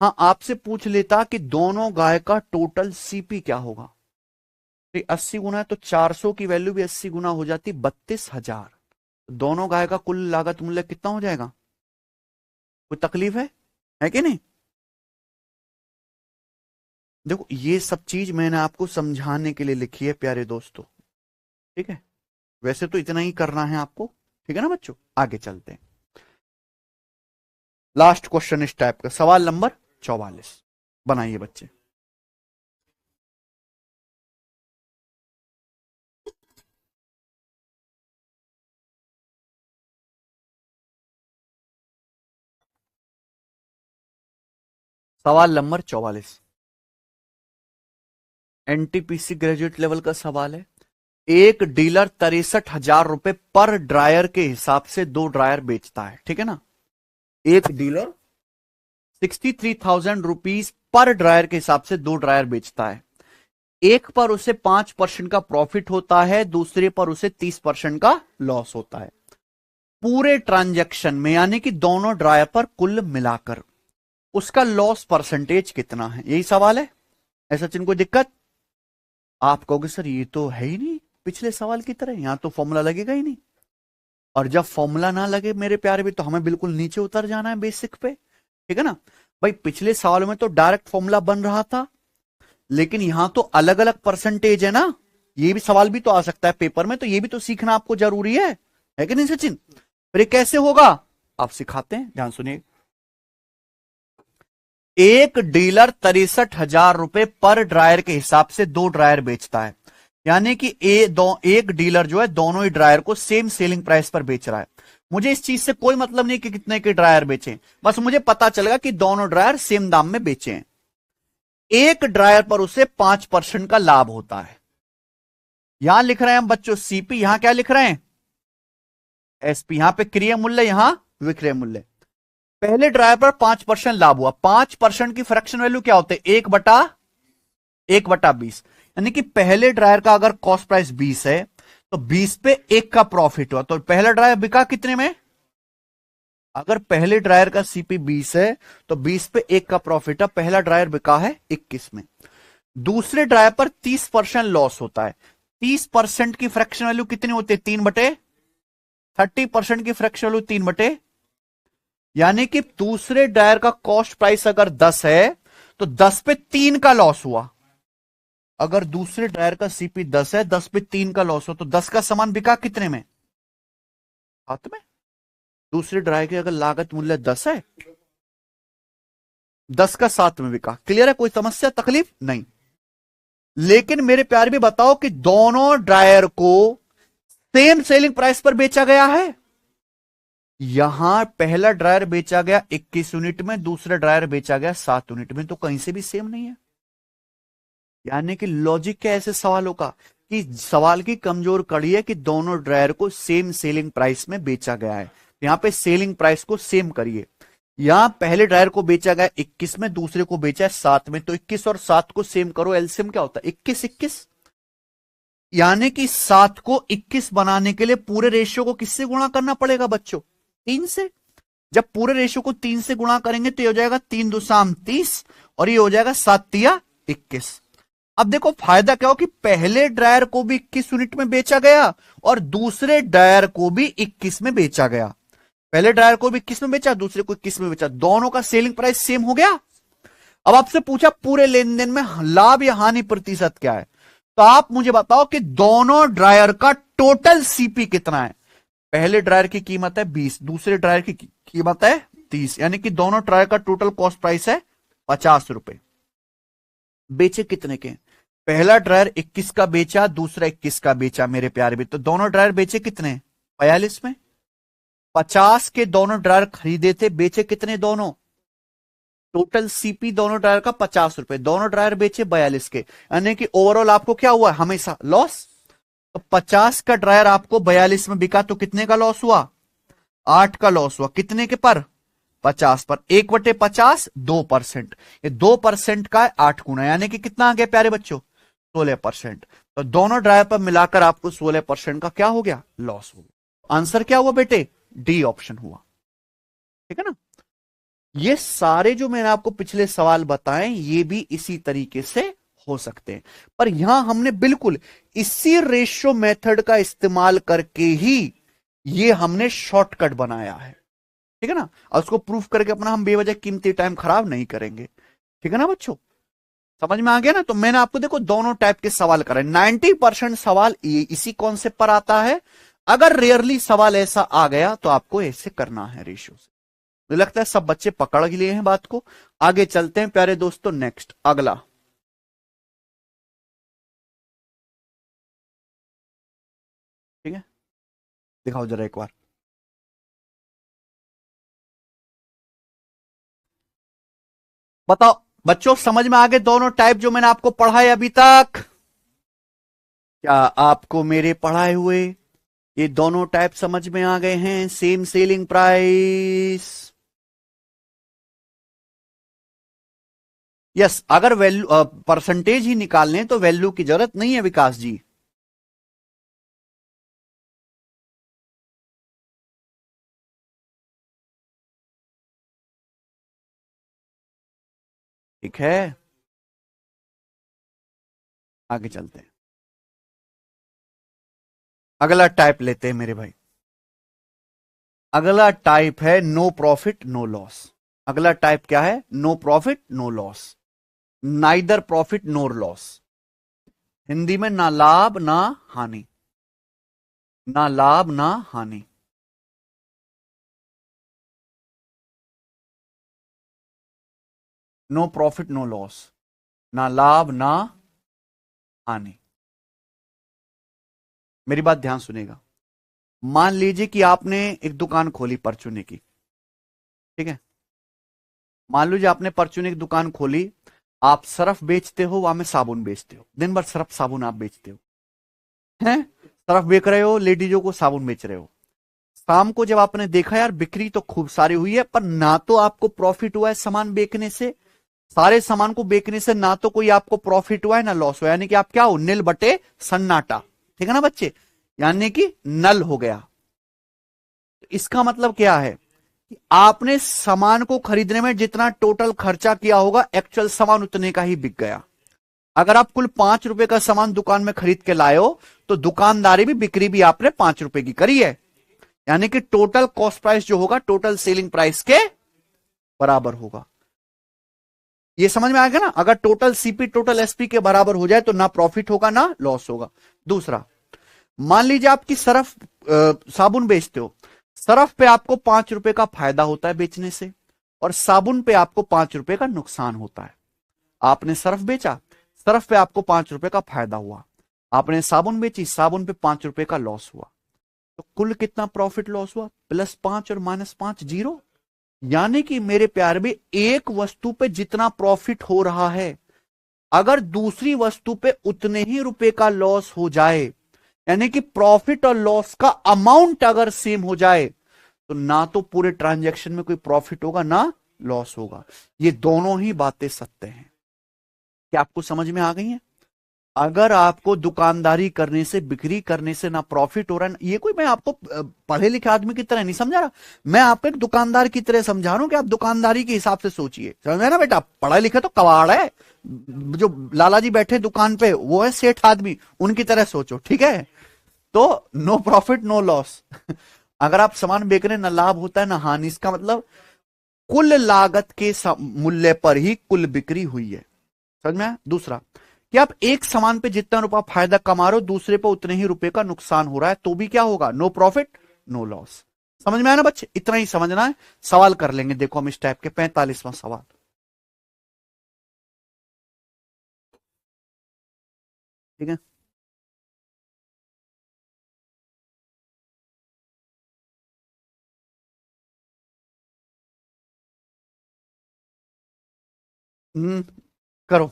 हाँ, आपसे पूछ लेता कि दोनों गाय का टोटल सीपी क्या होगा, तो 80 गुना है तो 400 की वैल्यू भी 80 गुना हो जाती 32,000। दोनों गाय का कुल लागत मूल्य कितना हो जाएगा? कोई तकलीफ है कि नहीं? देखो ये सब चीज मैंने आपको समझाने के लिए लिखी है प्यारे दोस्तों, ठीक है? वैसे तो इतना ही करना है आपको, ठीक है ना बच्चों? आगे चलते हैं। लास्ट क्वेश्चन इस टाइप का, सवाल नंबर 44 बनाइए बच्चे। सवाल नंबर 44 एनटीपीसी ग्रेजुएट लेवल का सवाल है। एक डीलर 63,000 रुपए पर ड्रायर के हिसाब से 2 ड्रायर बेचता है, ठीक है ना। एक डीलर 63,000 रुपीज पर ड्रायर के हिसाब से 2 ड्रायर बेचता है। एक पर उसे 5% का प्रॉफिट होता है, दूसरे पर उसे 30% का लॉस होता है। पूरे ट्रांजैक्शन में यानी कि दोनों ड्रायर पर कुल मिलाकर उसका लॉस परसेंटेज कितना है, यही सवाल है। ऐसा चिन्ह कोई दिक्कत? आप कहोगे सर ये तो है ही नहीं पिछले सवाल की तरह, यहां तो फॉर्मूला लगेगा ही नहीं। और जब फॉर्मूला ना लगे मेरे प्यारे भी, तो हमें बिल्कुल नीचे उतर जाना है बेसिक पे, ठीक है ना भाई। पिछले सवालों में तो डायरेक्ट फॉर्मूला बन रहा था, लेकिन यहां तो अलग अलग परसेंटेज है ना। ये भी सवाल भी तो आ सकता है पेपर में, तो ये भी तो सीखना आपको जरूरी है कि नहीं सचिन? फिर ये कैसे होगा, आप सिखाते हैं, ध्यान सुनिए। एक डीलर 63,000 रुपए पर ड्रायर के हिसाब से 2 ड्रायर बेचता है, यानी कि एक डीलर जो है दोनों ही ड्रायर को सेम सेलिंग प्राइस पर बेच रहा है। मुझे इस चीज से कोई मतलब नहीं कि कितने के ड्रायर बेचे, बस मुझे पता चलेगा कि दोनों ड्रायर सेम दाम में बेचे हैं। एक ड्रायर पर उसे 5% का लाभ होता है। यहां लिख रहे हैं हम बच्चों सीपी, यहां क्या लिख रहे हैं एसपी, यहां पे क्रय मूल्य, यहां विक्रय मूल्य। पहले ड्रायर पर 5% लाभ हुआ। 5% की फ्रैक्शन वैल्यू क्या होते हैं, 1/20, यानी कि पहले ड्रायर का अगर कॉस्ट प्राइस 20 है तो 20 पे 1 का प्रॉफिट हुआ, तो पहला ड्रायर बिका कितने में? अगर पहले ड्रायर का सीपी 20 है तो 20 पे 1 का प्रॉफिट है, पहला ड्रायर बिका है 21 में। दूसरे ड्रायर पर 30% लॉस होता है। 30% की फ्रैक्शन वैल्यू कितनी होती है, 30% की फ्रैक्शन वैल्यू 3/, यानी कि दूसरे ड्रायर का कॉस्ट प्राइस अगर 10 है तो 10 पे 3 का लॉस हुआ। अगर दूसरे ड्रायर का सीपी 10 है, 10 पे 3 का लॉस हो, तो 10 का सामान बिका कितने में, 7 में। दूसरे ड्रायर की अगर लागत मूल्य 10 है, 10 का 7 में बिका। क्लियर है, कोई समस्या तकलीफ नहीं। लेकिन मेरे प्यार भी बताओ कि दोनों ड्रायर को सेम सेलिंग प्राइस पर बेचा गया है। यहां पहला ड्रायर बेचा गया 21 यूनिट में, दूसरा ड्रायर बेचा गया 7 यूनिट में, तो कहीं से भी सेम नहीं है। यानी कि लॉजिक क्या है ऐसे सवालों का, कि सवाल की कमजोर कड़ी है कि दोनों ड्रायर को सेम सेलिंग प्राइस में बेचा गया है। यहां पे सेलिंग प्राइस को सेम करिए। यहां पहले ड्रायर को बेचा गया 21 में, दूसरे को बेचा है 7 में, तो 21 और 7 को सेम करो, एलसीएम क्या होता है 21। यानी कि 7 को 21 बनाने के लिए पूरे रेशियो को किससे गुणा करना पड़ेगा बच्चों, 3 से। जब पूरे रेशियो को 3 से गुणा करेंगे तो ये हो जाएगा 3 दूसाम 30 और ये हो जाएगा 7 तिया 21। अब देखो फायदा क्या हो कि पहले ड्रायर को भी 21 यूनिट में बेचा गया और दूसरे ड्रायर को भी 21 में बेचा गया। पहले ड्रायर को भी 21 में बेचा, दूसरे को 21 में बेचा, दोनों का सेलिंग प्राइस सेम हो गया। अब आपसे पूछा पूरे लेन देन में लाभ या हानि प्रतिशत क्या है, तो आप मुझे बताओ कि दोनों ड्रायर का टोटल सीपी कितना है। पहले ड्रायर की कीमत है 20, दूसरे ड्रायर की कीमत है 30, यानी कि दोनों ड्रायर का टोटल कॉस्ट प्राइस है 50 रुपए। बेचे कितने के, पहला ड्रायर 21 का बेचा, दूसरा 21 का बेचा मेरे प्यारे भी, तो दोनों ड्रायर बेचे कितने 42 में। 50 के दोनों ड्रायर खरीदे थे, बेचे कितने दोनों, टोटल सीपी दोनों ड्रायर का 50 रुपए, दोनों ड्रायर बेचे 42 के, यानी कि ओवरऑल आपको क्या हुआ हमेशा लॉस। तो 50 का ड्रायर आपको 42 में बिका तो कितने का लॉस हुआ, 8 का लॉस हुआ। कितने के पर, 50 पर, 1/50 2%, ये 2% का 8 गुना, यानी कि कितना आ गया प्यारे बच्चों 16%। तो दोनों ड्रायर पर मिलाकर आपको 16% का क्या हो गया, लॉस हो गया। आंसर क्या हुआ बेटे, डी ऑप्शन हुआ, ठीक है ना। ये सारे जो मैंने आपको पिछले सवाल बताए ये भी इसी तरीके से हो सकते हैं, पर यहां हमने बिल्कुल इसी रेशियो मेथड का इस्तेमाल करके ही ये हमने शॉर्टकट बनाया है, ठीक है ना। और उसको प्रूफ करके अपना हम बेवजह कीमती टाइम खराब नहीं करेंगे, ठीक है ना बच्चों, समझ में आ गया ना। तो मैंने आपको देखो दोनों टाइप के सवाल कराए, 90% सवाल इसी कॉन्सेप्ट पर आता है। अगर रेयरली सवाल ऐसा आ गया तो आपको ऐसे करना है रेशियो से। मुझे लगता है सब बच्चे पकड़ लिए हैं बात को। आगे चलते हैं प्यारे दोस्तों, नेक्स्ट अगला। ठीक है, दिखाओ जरा एक बार। बताओ बच्चों, समझ में आ गए दोनों टाइप जो मैंने आपको पढ़ाए अभी तक? क्या आपको मेरे पढ़ाए हुए ये दोनों टाइप समझ में आ गए हैं? Same selling price. यस, अगर वैल्यू परसेंटेज ही निकालने तो वैल्यू की जरूरत नहीं है विकास जी। ठीक है, आगे चलते हैं। अगला टाइप लेते हैं मेरे भाई। अगला टाइप है नो प्रॉफिट नो लॉस। अगला टाइप क्या है? No profit no loss, neither profit nor loss. Hindi में ना लाभ ना हानि, ना लाभ ना हानि। नो प्रॉफिट नो लॉस, ना लाभ ना हानि। मेरी बात ध्यान सुनेगा। मान लीजिए कि आपने एक दुकान खोली परचूने की। ठीक है, मान लीजिए आपने परचूने की दुकान खोली। आप सर्फ बेचते हो, वहां में साबुन बेचते हो, दिन भर सर्फ साबुन आप बेचते हो। हैं, सर्फ बेच रहे हो, लेडीजों को साबुन बेच रहे हो। शाम को जब आपने देखा यार बिक्री तो खूब सारी हुई है, पर ना तो आपको प्रॉफिट हुआ है सामान बेचने से, सारे सामान को बेचने से ना तो कोई आपको प्रॉफिट हुआ है ना लॉस हुआ, यानी कि आप क्या हो? नील बटे सन्नाटा। ठीक है ना बच्चे, यानी कि नल हो गया। तो इसका मतलब क्या है कि आपने सामान को खरीदने में जितना टोटल खर्चा किया होगा, एक्चुअल सामान उतने का ही बिक गया। अगर आप कुल 5 रुपए का सामान दुकान में खरीद के लाए हो, तो दुकानदारी भी बिक्री भी आपने 5 रुपए की करी है, यानी कि टोटल कॉस्ट प्राइस जो होगा टोटल सेलिंग प्राइस के बराबर होगा। ये समझ में आ गया ना? अगर टोटल सीपी टोटल एसपी के बराबर हो जाए तो ना प्रॉफिट होगा ना लॉस होगा। दूसरा, मान लीजिए आपकी सरफ साबुन बेचते हो। सरफ पे आपको 5 रुपए का फायदा होता है बेचने से, और साबुन पे आपको 5 रुपए का नुकसान होता है। आपने सरफ बेचा, सरफ पे आपको 5 रुपए का फायदा हुआ। आपने साबुन बेची, साबुन पे 5 रुपए का लॉस हुआ। तो कुल कितना प्रॉफिट लॉस हुआ? +5 और -5 जीरो। यानी कि मेरे प्यार में एक वस्तु पे जितना प्रॉफिट हो रहा है, अगर दूसरी वस्तु पे उतने ही रुपए का लॉस हो जाए, यानी कि प्रॉफिट और लॉस का अमाउंट अगर सेम हो जाए, तो ना तो पूरे ट्रांजैक्शन में कोई प्रॉफिट होगा ना लॉस होगा। ये दोनों ही बातें सत्य हैं। क्या आपको समझ में आ गई हैं? अगर आपको दुकानदारी करने से, बिक्री करने से ना प्रॉफिट हो रहा है, ये कोई मैं आपको पढ़े लिखे आदमी की तरह नहीं समझा रहा, मैं आपको एक दुकानदार की तरह समझा रहा हूं कि आप दुकानदारी के हिसाब से सोचिए। समझ में ना बेटा? पढ़ा लिखा तो कबाड़ है, जो लाला जी बैठे दुकान पे वो है सेठ आदमी, उनकी तरह सोचो। ठीक है, तो नो प्रॉफिट नो लॉस। अगर आप सामान बेच रहे हैं, ना लाभ होता है ना हानि, इसका मतलब कुल लागत के मूल्य पर ही कुल बिक्री हुई है। समझ में आया? दूसरा, कि आप एक सामान पे जितना रुपया फायदा कमा रहे हो, दूसरे पे उतने ही रुपए का नुकसान हो रहा है, तो भी क्या होगा? No profit no loss. समझ में आया ना बच्चे? इतना ही समझना है। सवाल कर लेंगे, देखो हम इस टाइप के 45वां सवाल। ठीक है, करो।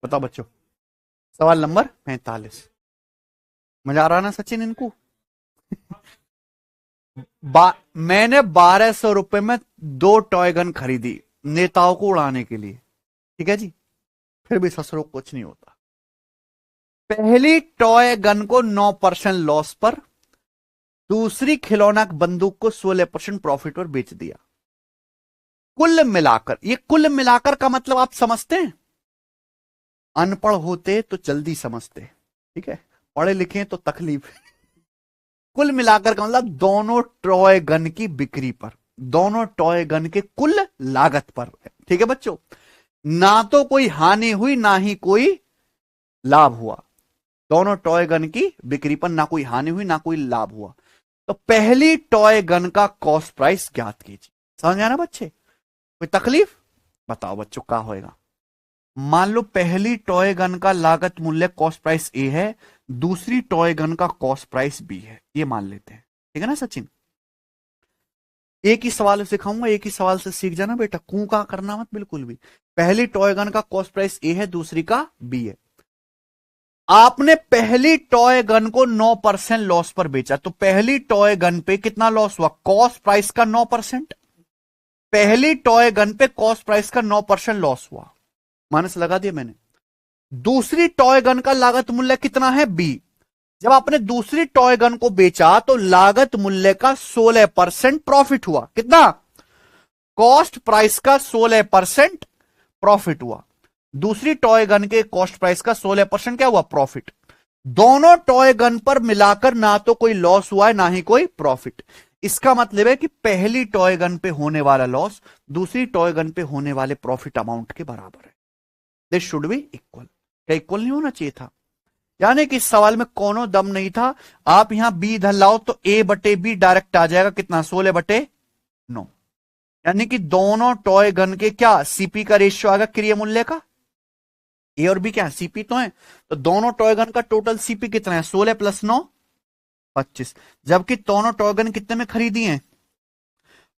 बताओ बच्चों, सवाल नंबर 45। मजा आ रहा ना सचिन इनको? मैंने 1200 रुपए में 2 टॉय गन खरीदी नेताओं को उड़ाने के लिए, ठीक है जी, फिर भी ससुरों को कुछ नहीं होता। पहली टॉय गन को 9% लॉस पर, दूसरी खिलौना बंदूक को 16% प्रॉफिट पर बेच दिया। कुल मिलाकर, ये कुल मिलाकर का मतलब आप समझते हैं? अनपढ़ होते तो जल्दी समझते, ठीक है, पढ़े लिखे तो तकलीफ। कुल मिलाकर का मतलब दोनों टॉय गन की बिक्री पर, दोनों टॉय गन के कुल लागत पर, ठीक है बच्चों, ना तो कोई हानि हुई ना ही कोई लाभ हुआ। दोनों टॉय गन की बिक्री पर ना कोई हानि हुई ना कोई लाभ हुआ। तो पहली टॉय गन का कॉस्ट प्राइस ज्ञात कीजिए। समझ आया ना बच्चे? कोई तकलीफ? बताओ बच्चों क्या होएगा। मान लो पहली टॉय गन का लागत मूल्य कॉस्ट प्राइस ए है, दूसरी टॉय गन का कॉस्ट प्राइस बी है, ये मान लेते हैं, ठीक है ना सचिन? एक ही सवाल सिखाऊंगा, एक ही सवाल से सीख जाना बेटा, कू का करना मत बिल्कुल भी। पहली टॉय गन का कॉस्ट प्राइस ए है, दूसरी का बी है। आपने पहली टॉय गन को 9% लॉस पर बेचा, तो पहली टॉय गन पे कितना लॉस हुआ? कॉस्ट प्राइस का 9%। पहली टॉय गन पे कॉस्ट प्राइस का 9% लॉस हुआ, माइनस लगा दिया मैंने। दूसरी टॉय गन का लागत मूल्य कितना है? बी। जब आपने दूसरी टॉय गन को बेचा तो लागत मूल्य का 16% प्रॉफिट हुआ। कितना? कॉस्ट प्राइस का 16% प्रॉफिट हुआ। दूसरी टॉय गन के कॉस्ट प्राइस का 16% क्या हुआ? प्रॉफिट। दोनों टॉय गन पर मिलाकर ना तो कोई लॉस हुआ है ना ही कोई प्रॉफिट। इसका मतलब है कि पहली टॉय गन पे होने वाला लॉस दूसरी टॉय गन पे होने वाले प्रॉफिट अमाउंट के बराबर है। This should be equal. क्या इक्वल नहीं होना चाहिए था? यानी कि इस सवाल में कोनो दम नहीं था। आप यहां बी इधर लाओ तो ए बटे बी डायरेक्ट आ जाएगा, कितना? 16/9। यानी कि दोनों टॉय गन के क्या सीपी का रेशियो आएगा क्रिय मूल्य का। ए और बी क्या सीपी तो है, तो दोनों टॉय गन का टोटल सीपी कितना है? 16 + 9 25। जबकि दोनों टॉय गन कितने में खरीदी हैं?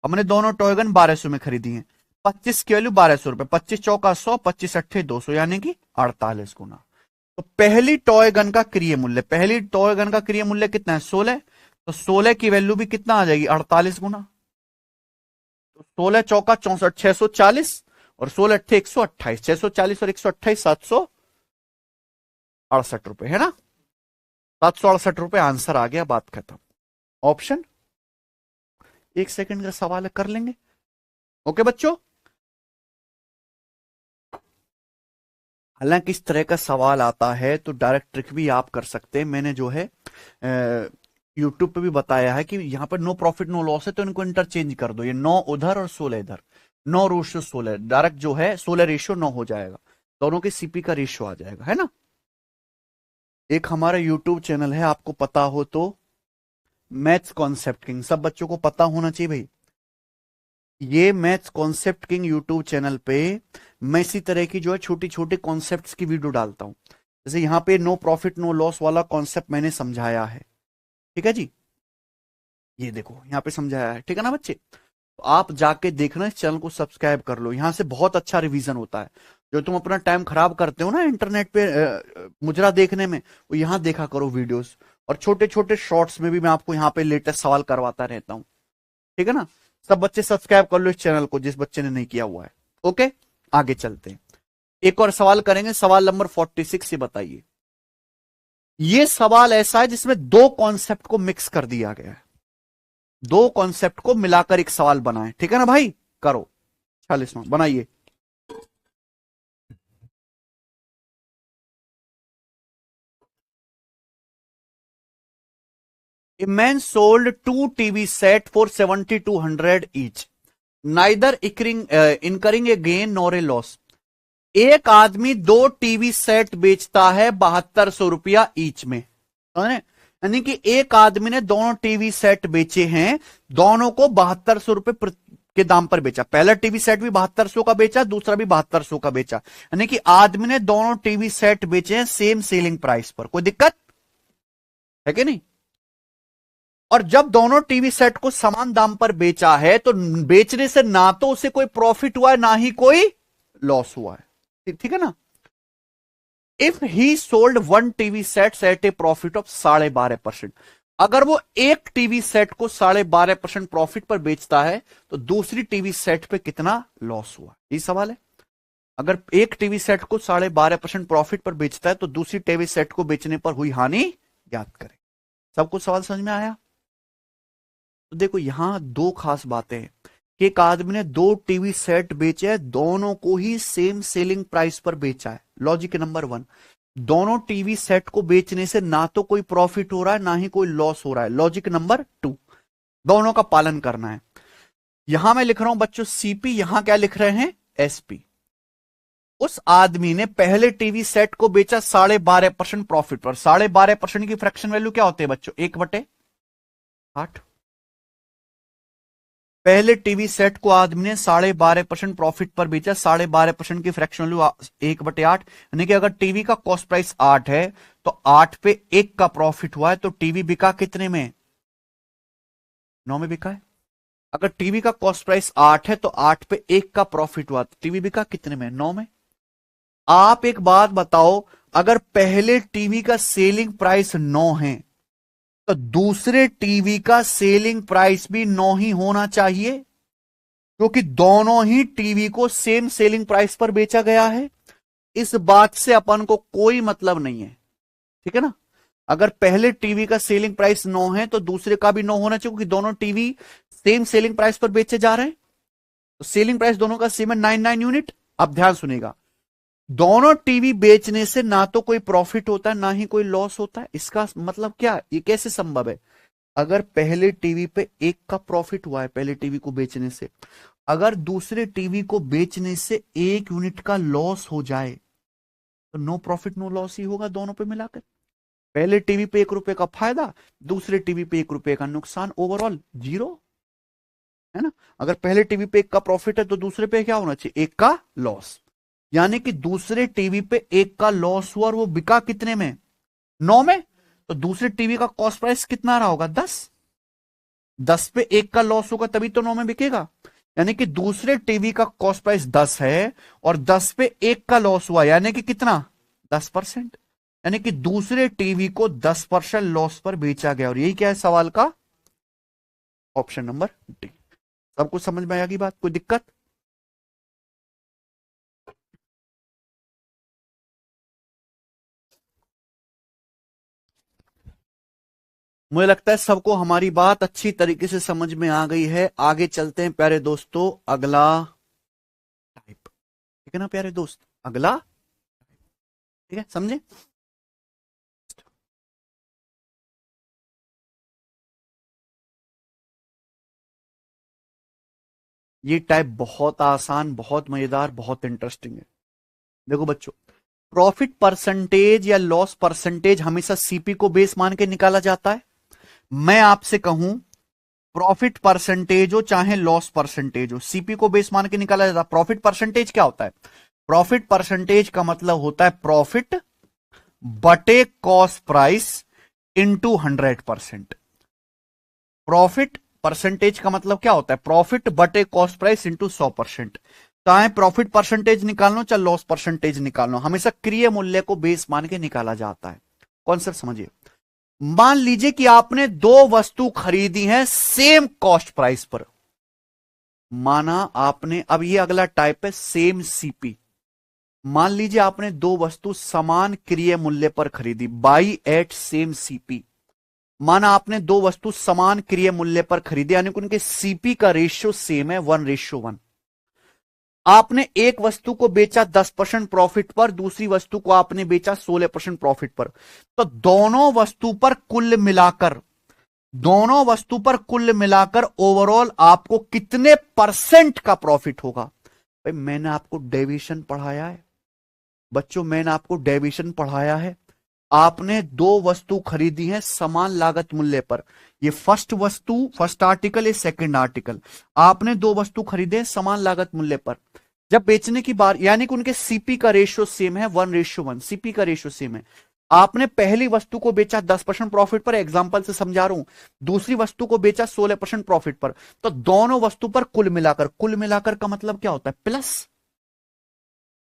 हमने दोनों टॉय गन 1200 में खरीदी हैं। 25 की वैल्यू 1200 रुपए, 25 चौका 100, 25 अट्ठे 200, यानी कि 48 गुना। तो पहली टॉय गन का क्रिय मूल्य, पहली टॉय गन का क्रिय मूल्य कितना है? 16। तो 16 की वैल्यू भी कितना आ जाएगी? 48 गुना। तो 16 चौका 64, 640, और 16 अट्ठे 128, 640 और 128 768 रुपए, है ना? 768 रुपए आंसर आ गया, बात खत्म। ऑप्शन 1 सेकंड का सवाल है, कर लेंगे। ओके बच्चों, हालांकि इस तरह का सवाल आता है तो डायरेक्ट ट्रिक भी आप कर सकते हैं। मैंने जो है यूट्यूब पे भी बताया है कि यहां पर नो प्रॉफिट नो लॉस है तो इनको इंटरचेंज कर दो, ये 9 उधर और 16 इधर, 9 रेशियो 16, डायरेक्ट जो है 16 रेशियो 9 हो जाएगा, दोनों के सीपी का रेशियो आ जाएगा, है ना? एक हमारा यूट्यूब चैनल है, आपको पता हो तो, मैथ्स कॉन्सेप्ट किंग, सब बच्चों को पता होना चाहिए भाई। ये maths concept king YouTube channel पे मैं इसी तरह की जो है छोटी छोटी कॉन्सेप्ट्स की वीडियो डालता हूं। जैसे यहां पे नो प्रॉफिट नो लॉस वाला कॉन्सेप्ट मैंने समझाया है, ठीक है जी, ये देखो यहां पे समझाया है, ठीक है ना बच्चे? तो आप जाके देखना, इस चैनल को सब्सक्राइब कर लो, यहां से बहुत अच्छा रिवीजन होता है। जो तुम अपना टाइम खराब करते हो ना इंटरनेट पे मुजरा देखने में, वो यहां देखा करो वीडियोस, और छोटे छोटे शॉर्ट्स में भी मैं आपको यहाँ पे लेटेस्ट सवाल करवाता रहता हूँ, ठीक है ना? सब बच्चे सब्सक्राइब कर लो इस चैनल को, जिस बच्चे ने नहीं किया हुआ है। ओके, आगे चलते हैं, एक और सवाल करेंगे, सवाल नंबर 46 से बताइए। ये सवाल ऐसा है जिसमें दो कॉन्सेप्ट को मिक्स कर दिया गया है, दो कॉन्सेप्ट को मिलाकर एक सवाल बनाए, ठीक है ना भाई? करो 46वां बनाइए। A man sold 2 TV set for 7,200 each, neither incurring a gain nor a loss. एक आदमी 2 टीवी सेट बेचता है 7200 ईच में, यानी कि एक आदमी ने दोनों टीवी सेट बेचे हैं, दोनों को 7200 के दाम पर बेचा। पहला टीवी सेट भी 7200 का बेचा, दूसरा भी 7200 का बेचा, यानी कि आदमी ने दोनों टीवी सेट बेचे हैं सेम सेलिंग प्राइस पर। कोई दिक्कत है कि नहीं? और जब दोनों टीवी सेट को समान दाम पर बेचा है तो बेचने से ना तो उसे कोई प्रॉफिट हुआ है ना ही कोई लॉस हुआ है, ठीक है ना? If he sold 1 TV set at a profit of 12.5%, अगर वो एक टीवी सेट को 12.5% प्रॉफिट पर बेचता है तो दूसरी टीवी सेट पे कितना लॉस हुआ, ये सवाल है। अगर एक टीवी सेट को 12.5% प्रॉफिट पर बेचता है तो दूसरी टीवी सेट को बेचने पर हुई हानि ज्ञात करें। सबको सवाल समझ में आया? तो देखो यहां दो खास बातें हैं कि एक आदमी ने 2 टीवी सेट बेचे हैं, दोनों को ही सेम सेलिंग प्राइस पर बेचा है। लॉजिक नंबर 1, दोनों टीवी सेट को बेचने से ना तो कोई प्रॉफिट हो रहा है ना ही कोई लॉस हो रहा है। लॉजिक नंबर 2, दोनों का पालन करना है। यहां मैं लिख रहा हूं बच्चों सीपी, यहां क्या लिख रहे हैं एसपी। उस आदमी ने पहले टीवी सेट को बेचा 12.5% प्रॉफिट पर। 12.5% की फ्रैक्शन वैल्यू क्या होती है बच्चों? 1/8। पहले टीवी सेट को आदमी ने 12.5% प्रॉफिट पर बेचा, 12.5% की फ्रैक्शन वैल्यू 1/8, यानी कि अगर टीवी का कॉस्ट प्राइस 8 है तो 8 पे 1 का प्रॉफिट हुआ है, तो टीवी बिका कितने में? 9 में बिका है। अगर टीवी का कॉस्ट प्राइस 8 है तो 8 पे 1 का प्रॉफिट हुआ तो टीवी बिका कितने में? 9 में। आप एक बात बताओ, अगर पहले टीवी का सेलिंग प्राइस 9 है तो दूसरे टीवी का सेलिंग प्राइस भी 9 ही होना चाहिए, क्योंकि दोनों ही टीवी को सेम सेलिंग प्राइस पर बेचा गया है। इस बात से अपन को कोई मतलब नहीं है, ठीक है ना। अगर पहले टीवी का सेलिंग प्राइस 9 है तो दूसरे का भी 9 होना चाहिए, क्योंकि दोनों टीवी सेम सेलिंग प्राइस पर बेचे जा रहे हैं। तो सेलिंग प्राइस दोनों का सेम है 99 यूनिट। अब ध्यान सुनेगा, दोनों टीवी बेचने से ना तो कोई प्रॉफिट होता है ना ही कोई लॉस होता है। इसका मतलब क्या, ये कैसे संभव है? अगर पहले टीवी पे 1 का प्रॉफिट हुआ है पहले टीवी को बेचने से, अगर दूसरे टीवी को बेचने से 1 यूनिट का लॉस हो जाए तो नो प्रॉफिट नो लॉस ही होगा दोनों पे मिलाकर। पहले टीवी पे 1 रुपए का फायदा, दूसरे टीवी पे 1 रुपए का नुकसान, ओवरऑल 0, है ना। अगर पहले टीवी पे 1 का प्रॉफिट है तो दूसरे पे क्या होना चाहिए? 1 का लॉस। यानी कि दूसरे टीवी पे 1 का लॉस हुआ और वो बिका कितने में? 9 में। तो दूसरे टीवी का कॉस्ट प्राइस कितना रहा होगा? 10। 10 पे 1 का लॉस होगा तभी तो 9 में बिकेगा। यानी कि दूसरे टीवी का कॉस्ट प्राइस 10 है और 10 पे 1 का लॉस हुआ, यानी कि कितना? 10%। यानी कि दूसरे टीवी को 10% लॉस पर बेचा गया। और यही क्या है सवाल का ऑप्शन नंबर डी। सबको समझ में आएगी बात? कोई दिक्कत? मुझे लगता है सबको हमारी बात अच्छी तरीके से समझ में आ गई है। आगे चलते हैं प्यारे दोस्तों, अगला टाइप, ठीक है ना प्यारे दोस्त, अगला, ठीक है, समझे? ये टाइप बहुत आसान, बहुत मजेदार, बहुत इंटरेस्टिंग है। देखो बच्चों, प्रॉफिट परसेंटेज या लॉस परसेंटेज हमेशा सीपी को बेस मान के निकाला जाता है। मैं आपसे कहूं प्रॉफिट परसेंटेज हो चाहे लॉस परसेंटेज हो, सीपी को बेस मान के निकाला जाता है। प्रॉफिट परसेंटेज क्या होता है? प्रॉफिट परसेंटेज का मतलब होता है प्रॉफिट बटे cost price into 100%। Profit percentage का मतलब क्या होता है? प्रॉफिट बटे कॉस्ट प्राइस इंटू 100%। चाहे प्रॉफिट परसेंटेज निकाल लो चाहे लॉस परसेंटेज निकाल लो, हमेशा क्रिय मूल्य को बेस मान के निकाला जाता है। कॉन्सेप्ट समझिए। मान लीजिए कि आपने 2 वस्तु खरीदी है सेम कॉस्ट प्राइस पर। माना आपने, अब ये अगला टाइप है सेम सीपी। मान लीजिए आपने 2 वस्तु समान क्रिय मूल्य पर खरीदी, बाई एट सेम सीपी। माना आपने 2 वस्तु समान क्रिय मूल्य पर खरीदी, यानी कि उनके सीपी का रेशियो सेम है 1:1। आपने एक वस्तु को बेचा 10% प्रॉफिट पर, दूसरी वस्तु को आपने बेचा 16% प्रॉफिट पर। तो दोनों वस्तु पर कुल मिलाकर ओवरऑल आपको कितने परसेंट का प्रॉफिट होगा? भाई मैंने आपको डेविएशन पढ़ाया है बच्चों, मैंने आपको डेविएशन पढ़ाया है। आपने 2 वस्तु खरीदी है समान लागत मूल्य पर। ये फर्स्ट आर्टिकल, ये सेकंड आर्टिकल। आपने 2 वस्तु खरीदे समान लागत मूल्य पर। जब बेचने की बार, यानी कि उनके सीपी का रेशियो सेम है 1:1, सीपी का रेशियो सेम है। आपने पहली वस्तु को बेचा 10% प्रॉफिट पर, एग्जांपल से समझा रहा हूं, दूसरी वस्तु को बेचा 16% प्रॉफिट पर। तो दोनों वस्तु पर कुल मिलाकर का मतलब क्या होता है? प्लस।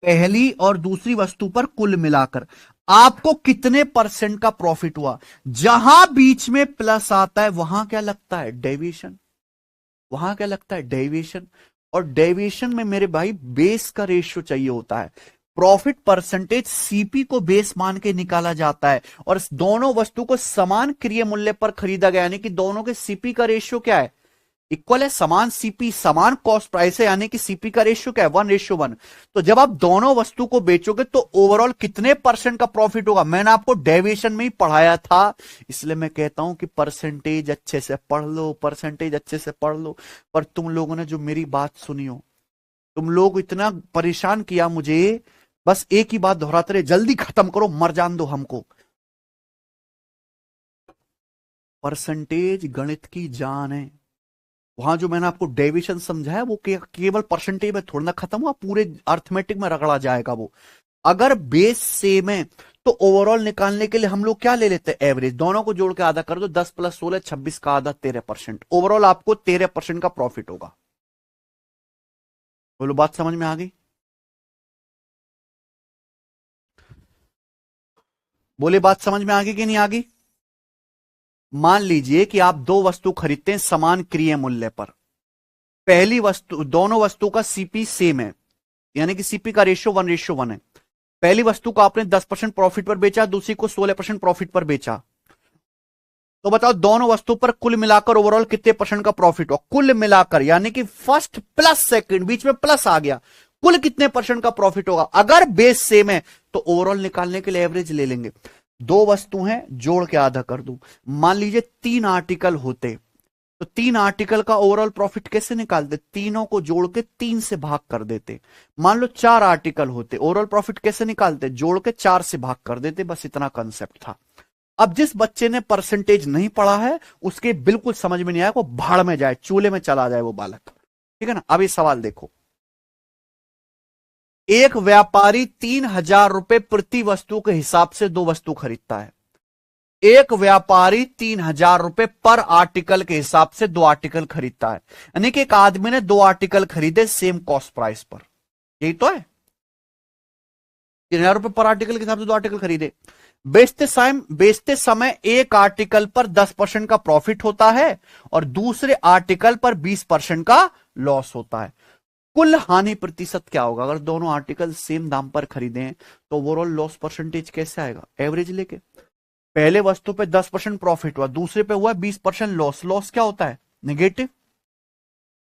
पहली और दूसरी वस्तु पर कुल मिलाकर आपको कितने परसेंट का प्रॉफिट हुआ। जहां बीच में प्लस आता है वहां क्या लगता है, डेविएशन। वहां क्या लगता है, डेविएशन। और डेविएशन में मेरे भाई बेस का रेशियो चाहिए होता है। प्रॉफिट परसेंटेज सीपी को बेस मान के निकाला जाता है, और दोनों वस्तु को समान क्रय मूल्य पर खरीदा गया, यानी कि दोनों के सीपी का रेशियो क्या है, इक्वल है। समान सीपी समान कॉस्ट प्राइस है, यानी कि सीपी का रेशियो क्या है, 1:1। तो जब आप दोनों वस्तु को बेचोगे तो ओवरऑल कितने परसेंट का प्रॉफिट होगा, मैंने आपको डेविएशन में ही पढ़ाया था। इसलिए मैं कहता हूं कि परसेंटेज अच्छे से पढ़ लो, परसेंटेज अच्छे से पढ़ लो। पर तुम लोगों ने जो मेरी बात सुनी हो, तुम लोग इतना परेशान किया मुझे, बस एक ही बात दोहराते रहे, जल्दी खत्म करो, मर जान दो हमको। परसेंटेज गणित की जान है। वहां जो मैंने आपको डेविएशन समझाया वो केवल परसेंटेज में थोड़ा ना खत्म हुआ, पूरे अर्थमेटिक में रगड़ा जाएगा वो। अगर बेस सेम है तो ओवरऑल निकालने के लिए हम लोग क्या ले लेते हैं, एवरेज। दोनों को जोड़ के आधा कर दो, 10 + 16 26 का आधा 13%। ओवरऑल आपको 13% का प्रॉफिट होगा। बोलो बात समझ में आ गई, बोले बात समझ में आ गई कि नहीं आ गई। मान लीजिए कि आप दो वस्तु खरीदते हैं समान क्रय मूल्य पर। पहली वस्तु, दोनों वस्तु का सीपी सेम है, यानी कि सीपी का रेशियो 1:1 है। पहली वस्तु को आपने 10% प्रॉफिट पर बेचा, दूसरी को 16% प्रॉफिट पर बेचा। तो बताओ दोनों वस्तु पर कुल मिलाकर ओवरऑल कितने परसेंट का प्रॉफिट हुआ, कुल मिलाकर, यानी कि फर्स्ट प्लस सेकंड, बीच में प्लस आ गया, कुल कितने परसेंट का प्रॉफिट होगा। अगर बेस सेम है तो ओवरऑल निकालने के लिए एवरेज ले लेंगे। दो वस्तु हैं, जोड़ के आधा कर दूं। मान लीजिए 3 आर्टिकल होते, तो 3 आर्टिकल का ओवरऑल प्रॉफिट कैसे निकालते, तीनों को जोड़ के 3 से भाग कर देते। मान लो 4 आर्टिकल होते, ओवरऑल प्रॉफिट कैसे निकालते, जोड़ के 4 से भाग कर देते। बस इतना कंसेप्ट था। अब जिस बच्चे ने परसेंटेज नहीं पढ़ा है उसके बिल्कुल समझ में नहीं आया, वो भाड़ में जाए, चूल्हे में चला जाए वो बालक, ठीक है ना। अब ये सवाल देखो, एक व्यापारी 3,000 रुपए प्रति वस्तु के हिसाब से दो वस्तु खरीदता है। एक व्यापारी 3,000 रुपए पर आर्टिकल के हिसाब से दो आर्टिकल खरीदता है, यानी कि एक आदमी ने दो आर्टिकल खरीदे सेम कॉस्ट प्राइस पर। यही तो है, 3,000 रुपए पर आर्टिकल के हिसाब से दो आर्टिकल खरीदे। बेचते समय एक आर्टिकल पर 10% का प्रॉफिट होता है और दूसरे आर्टिकल पर 20% का लॉस होता है। कुल हानि प्रतिशत क्या होगा अगर दोनों आर्टिकल सेम दाम पर खरीदे तो ओवरऑल लॉस परसेंटेज कैसे आएगा, एवरेज लेके। पहले वस्तु पे 10% प्रॉफिट हुआ, दूसरे पे हुआ 20% लॉस। लॉस क्या होता है, नेगेटिव।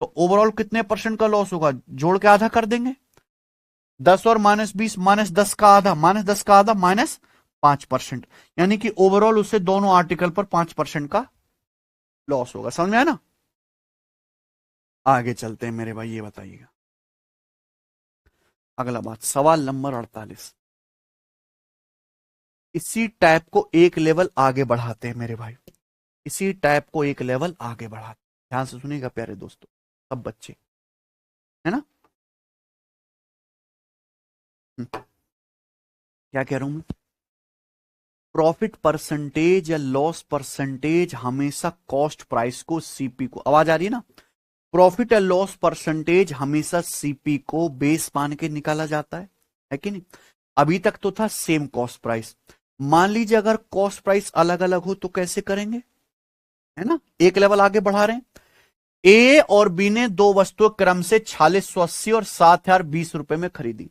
तो ओवरऑल कितने परसेंट का लॉस होगा, जोड़ के आधा कर देंगे। 10 और -20 -10 का आधा, -10 का आधा -5%, यानी कि ओवरऑल उससे दोनों आर्टिकल पर 5% का लॉस होगा। समझ में आया ना। आगे चलते हैं मेरे भाई, ये बताइएगा अगला बात, सवाल नंबर 48। इसी टाइप को एक लेवल आगे बढ़ाते हैं मेरे भाई, इसी टाइप को एक लेवल आगे बढ़ाते हैं। ध्यान से सुनिएगा प्यारे दोस्तों, सब बच्चे, है ना। क्या कह रहा हूं मैं, प्रॉफिट परसेंटेज या लॉस परसेंटेज हमेशा कॉस्ट प्राइस को सीपी को, आवाज आ रही है ना, प्रॉफिट या लॉस परसेंटेज हमेशा सीपी को बेस मान के निकाला जाता है कि नहीं। अभी तक तो था सेम कॉस्ट प्राइस। मान लीजिए अगर कॉस्ट प्राइस अलग अलग हो तो कैसे करेंगे, है ना। एक लेवल आगे बढ़ा रहे हैं। ए और बी ने दो वस्तुएं क्रम से 4680 और 7020 रुपए में खरीदी।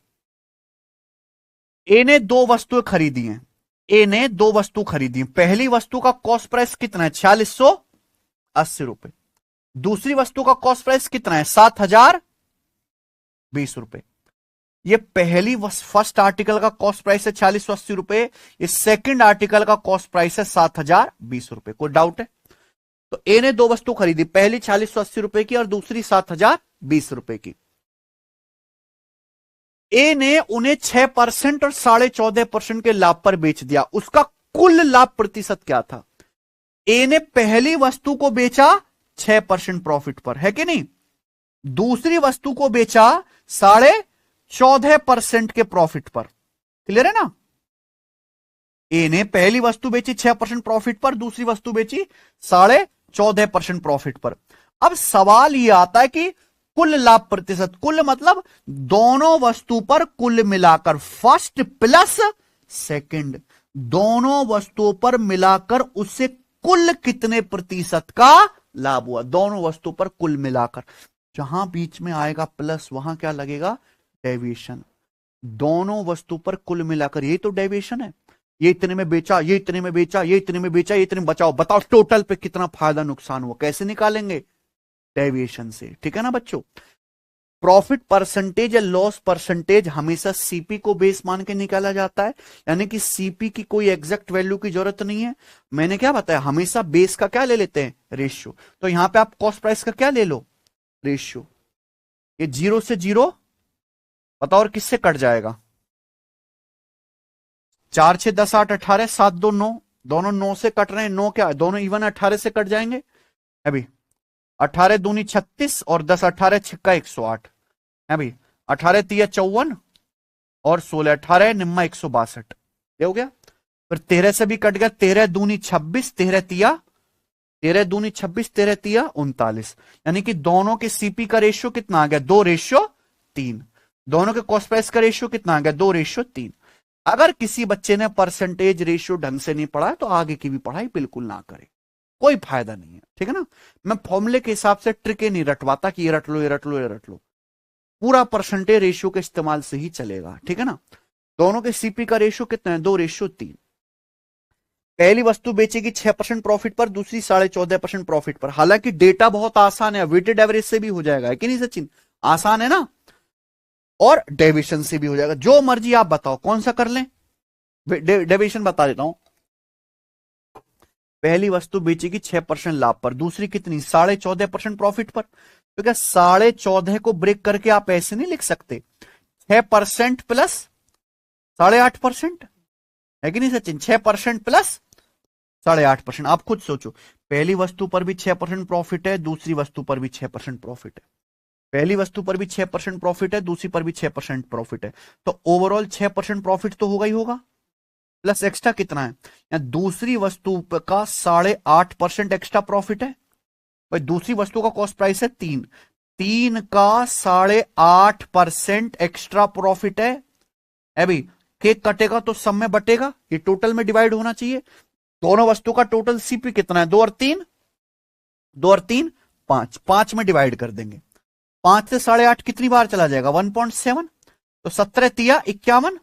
ए ने दो वस्तुएं खरीदी हैं, ए ने दो वस्तु खरीदी हैं। पहली वस्तु का कॉस्ट प्राइस कितना है, 4680 रुपए। दूसरी वस्तु का कॉस्ट प्राइस कितना है, 7020 रुपए। ये पहली फर्स्ट आर्टिकल का कॉस्ट प्राइस है 4680 रुपए, ये सेकंड आर्टिकल का कॉस्ट प्राइस है 7020 रुपए। कोई डाउट है। तो ए ने दो वस्तु खरीदी, पहली 4680 रुपए की और दूसरी 7020 रुपए की। ए ने उन्हें 6% और 14.5% के लाभ पर बेच दिया। उसका कुल लाभ प्रतिशत क्या था, ए ने पहली वस्तु को बेचा 6% प्रॉफिट पर, है कि नहीं। दूसरी वस्तु को बेचा 14.5% के प्रॉफिट पर। क्लियर है ना। ए ने पहली वस्तु बेची 6% प्रॉफिट पर, दूसरी वस्तु बेची 14.5% प्रॉफिट पर। अब सवाल यह आता है कि कुल लाभ प्रतिशत, कुल मतलब दोनों वस्तु पर कुल मिलाकर, फर्स्ट प्लस सेकंड, दोनों वस्तुओं पर मिलाकर उससे कुल कितने प्रतिशत का लाभ हुआ, दोनों वस्तुओं पर कुल मिलाकर। जहां बीच में आएगा प्लस वहां क्या लगेगा, डेविएशन। दोनों वस्तु पर कुल मिलाकर, ये तो डेविएशन है। ये इतने में बेचा, ये इतने में बेचा, ये इतने में बेचा, ये इतने में बचाओ, बताओ टोटल पे कितना फायदा नुकसान हुआ, कैसे निकालेंगे, डेविएशन से। ठीक है ना बच्चों। प्रॉफिट परसेंटेज या लॉस परसेंटेज हमेशा सीपी को बेस मान के निकाला जाता है, यानी कि सीपी की कोई एग्जैक्ट वैल्यू की जरूरत नहीं है। मैंने क्या बताया, हमेशा बेस का क्या ले लेते हैं, रेशियो। तो यहां पे आप कॉस्ट प्राइस का क्या ले लो, रेशियो। ये 0 से 0 बताओ और किससे कट जाएगा, 4 6 10 8 18 7 2 9, दोनों 9 से कट रहे हैं, 9 क्या है, दोनों इवन 18 से कट जाएंगे। अभी 18 दूनी 36 और 10 18 छिक्का 108 है भाई, 18 तिया 54 और 16 18 निम्मा 162, ये हो गया। फिर 13 से भी कट गया, 13 दूनी 26, 13 तिया 26, 13 तिया 39, यानी कि दोनों के सीपी का रेशियो कितना आ गया, 2:3। दोनों के कॉस्ट प्राइस का रेशियो कितना आ गया, 2:3। अगर किसी बच्चे ने परसेंटेज रेशियो ढंग से नहीं पढ़ा है तो आगे की भी पढ़ाई बिल्कुल ना करे, कोई फायदा नहीं है। ठीक है ना। मैं फॉर्मूले के हिसाब से ट्रिके नहीं रटवाता कि ये रट लो, ये रट लो, ये रट लो, पूरा परसेंटेज रेशियो के इस्तेमाल से ही चलेगा। ठीक है ना। दोनों के सीपी का रेशियो कितना है, 2:3। पहली वस्तु बेचेगी 6% प्रॉफिट पर, दूसरी 14.5% प्रॉफिट पर। हालांकि डेटा बहुत आसान है, वेटेड एवरेज से भी हो जाएगा, है कि नहीं सचिन, आसान है ना, और डेविएशन से भी हो जाएगा, जो मर्जी आप बताओ कौन सा कर लें। डेविएशन बता देता हूं, पहली वस्तु बेचेगी 6% लाभ पर, दूसरी कितनी 14.5% प्रॉफिट पर। तो क्या 14.5 को ब्रेक करके आप ऐसे नहीं लिख सकते, 6% प्लस 8.5%, है कि नहीं सचिन, 6% प्लस 8.5%। आप खुद सोचो, पहली वस्तु पर भी 6% प्रॉफिट है, दूसरी वस्तु पर भी 6% प्रॉफिट है, पहली वस्तु पर भी 6% प्रॉफिट है, दूसरी पर भी 6% प्रॉफिट है, तो ओवरऑल 6% प्रॉफिट तो होगा ही होगा, प्लस एक्स्ट्रा कितना है, या दूसरी वस्तु का 8.5% एक्स्ट्रा प्रॉफिट है। भाई दूसरी वस्तु का कॉस्ट प्राइस है 3 का 8.5% एक्स्ट्रा प्रॉफिट है। अभी केक कटेगा तो सब में बटेगा, ये टोटल में डिवाइड होना चाहिए। दोनों वस्तु का टोटल सीपी कितना है, 2 और 3, 5 में डिवाइड कर देंगे। 5 से 8.5 कितनी बार चला जाएगा, 1.7, तो 17 तिया 51,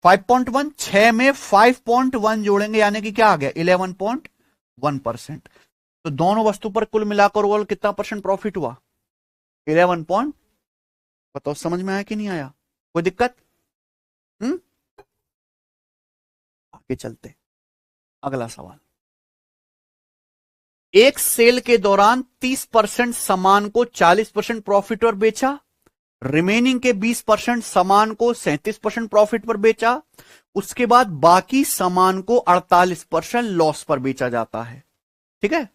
5.1, 6 में 5.1 जोड़ेंगे, यानी कि क्या आ गया 11.1%। तो दोनों वस्तु पर कुल मिलाकर ओवरऑल कितना परसेंट प्रॉफिट हुआ, 11 बताओ समझ में आया कि नहीं आया, कोई दिक्कत। आगे चलते, अगला सवाल। एक सेल के दौरान 30% सामान को 40% प्रॉफिट पर बेचा, रिमेनिंग के 20% सामान को 37% प्रॉफिट पर बेचा, उसके बाद बाकी सामान को 48% लॉस पर बेचा जाता है। ठीक है।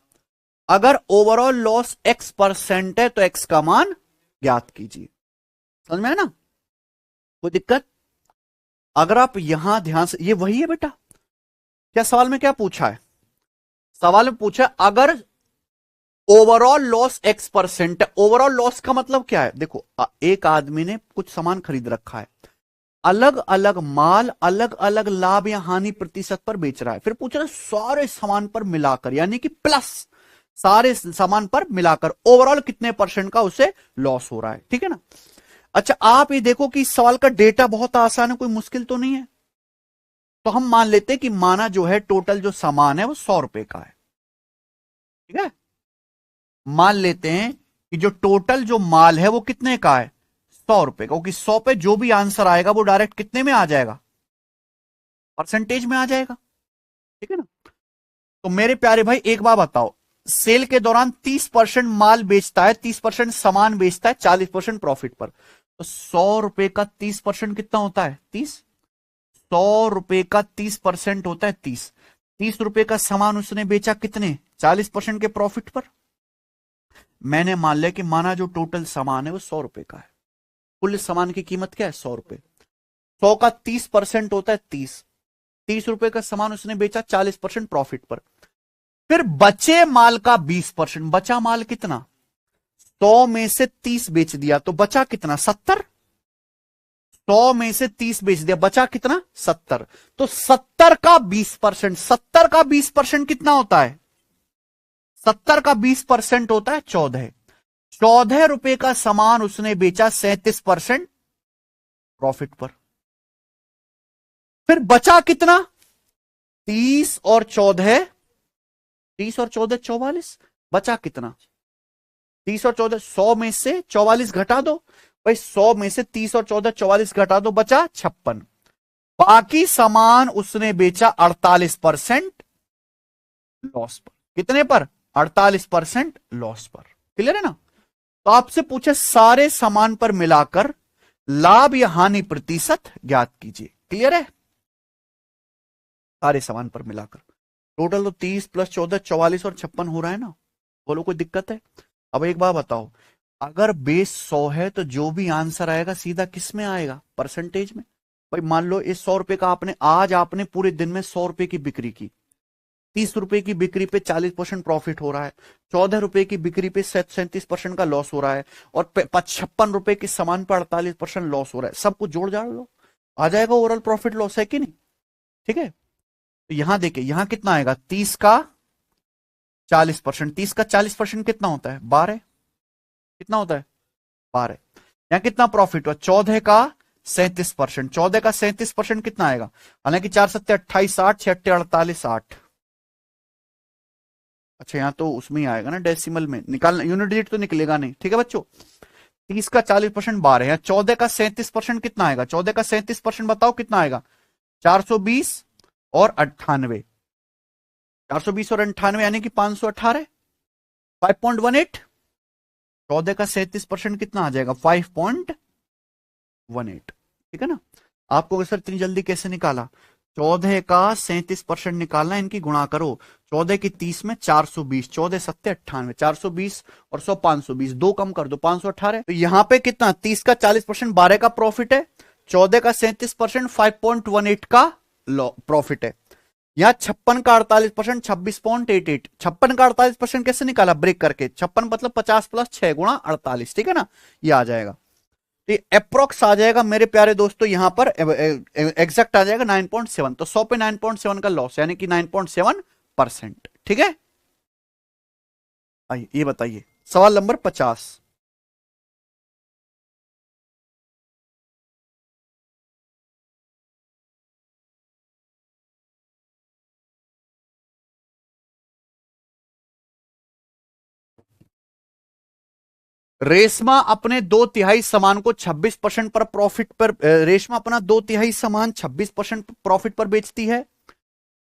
अगर ओवरऑल लॉस x% है तो x का मान ज्ञात कीजिए। समझ में है ना, कोई दिक्कत। अगर आप यहां ध्यान से, ये वही है बेटा, क्या सवाल में क्या पूछा है, सवाल में पूछा अगर ओवरऑल लॉस x% है, ओवरऑल लॉस का मतलब क्या है, देखो एक आदमी ने कुछ सामान खरीद रखा है, अलग अलग माल अलग अलग लाभ या हानि प्रतिशत पर बेच रहा है, फिर पूछ रहा है सारे सामान पर मिलाकर, यानी कि प्लस सारे सामान पर मिलाकर ओवरऑल कितने परसेंट का उसे लॉस हो रहा है। ठीक है ना। अच्छा आप ये देखो कि इस सवाल का डेटा बहुत आसान है, कोई मुश्किल तो नहीं है। तो हम मान लेते हैं कि माना जो है टोटल जो सामान है वो 100 रुपए का है। ठीक है। मान लेते हैं कि जो टोटल जो माल है वो कितने का है, 100 रुपए का, क्योंकि 100 पे जो भी आंसर आएगा वो डायरेक्ट कितने में आ जाएगा, परसेंटेज में आ जाएगा। ठीक है ना। तो मेरे प्यारे भाई एक बात बताओ, सेल के दौरान 30% माल बेचता है, 30% सामान बेचता है 40% प्रॉफिट पर, तो 100 रुपए का 30% कितना होता है, 30। 100 रुपए का 30% होता है 30 रुपए का सामान उसने बेचा कितने, 40% के प्रॉफिट पर। मैंने मान लिया कि माना जो टोटल सामान है वो 100 रुपए का है, कुल सामान की कीमत क्या है 100 रुपए, 100 का 30% होता है 30 रुपए का सामान उसने बेचा 40% प्रॉफिट पर। फिर बचे माल का 20%, बचा माल कितना 100 में से 30 बेच दिया तो बचा कितना? 70। 100 में से 30 बेच दिया, बचा कितना? 70। तो 70 का 20%, 70 का 20% कितना होता है? 70 का 20% होता है 14। 14 रुपए का सामान उसने बेचा 37% प्रॉफिट पर। फिर बचा कितना? 30 और 14, 30 और 14 44। बचा कितना? 30 और 14, 100 में से 44 घटा दो भाई, 100 में से 30 और 14 44 घटा दो, बचा 56। बाकी सामान उसने बेचा 48% लॉस पर। कितने पर? 48% लॉस पर। क्लियर है ना? तो आपसे पूछे सारे सामान पर मिलाकर लाभ या हानि प्रतिशत ज्ञात कीजिए। क्लियर है? सारे सामान पर मिलाकर टोटल तो 30 प्लस 14 44 और 56 हो रहा है ना। बोलो कोई दिक्कत है? अब एक बात बताओ, अगर बेस 100 है तो जो भी आंसर आएगा सीधा किस में आएगा? परसेंटेज में। भाई मान लो इस 100 रुपए का आपने पूरे दिन में 100 रुपए की बिक्री की, 30 रुपए की बिक्री पे 40% प्रॉफिट हो रहा है, 14 रुपए की बिक्री पे 37% का लॉस हो रहा है, और 56 रुपए के सामान पर 48% लॉस हो रहा है। सब कुछ जोड़ जाड़ लो, आ जाएगा ओवरऑल प्रॉफिट लॉस, है कि नहीं? ठीक है, तो यहां देखिए, यहां कितना आएगा? 30 का 40%, 30 का 40% कितना होता है? 12। कितना होता है? 12। यहां कितना प्रॉफिट हुआ? 14 का 37%, 14 का 37% कितना आएगा? हालांकि 4 सत्ते 28, 8 6 48, 8। अच्छा यहां तो उसमें ही आएगा ना, डेसिमल में निकालना, यूनिट डिजिट तो निकलेगा नहीं। ठीक है बच्चों, 30 का 40% 12 है, 14 का 37% कितना आएगा? 14 का 37% बताओ कितना आएगा? 420 और 98, 420 और 98 यानी कि 518, 5.18। 14 का 37% कितना आ जाएगा? 5.18। ठीक है ना? आपको सर इतनी जल्दी कैसे निकाला? 14 का 37% निकालना, इनकी गुणा करो 14 की 30 में 420, 14 सत्ते 98, 420 और 100 520, दो कम कर दो 518। तो यहां पे कितना? 30 का 40% 12 का प्रॉफिट है, 14 का 37% 5.18 का प्रॉफिट है। यहां 56 का 48% 26.88, 56 का 48% कैसे निकाला? ब्रेक करके, 56 मतलब 50 प्लस 6 गुणा 48। ठीक है ना? ये आ जाएगा, तो अप्रोक्स आ जाएगा मेरे प्यारे दोस्तों, यहां पर एग्जैक्ट आ जाएगा 9.7। तो 100 पे 9.7 का लॉस यानी कि 9.7%। ठीक है, आइए ये बताइए सवाल नंबर 50। रेशमा अपने 2/3 सामान को 26% पर प्रॉफिट पर, रेशमा अपना 2/3 सामान 26% प्रॉफिट पर बेचती है,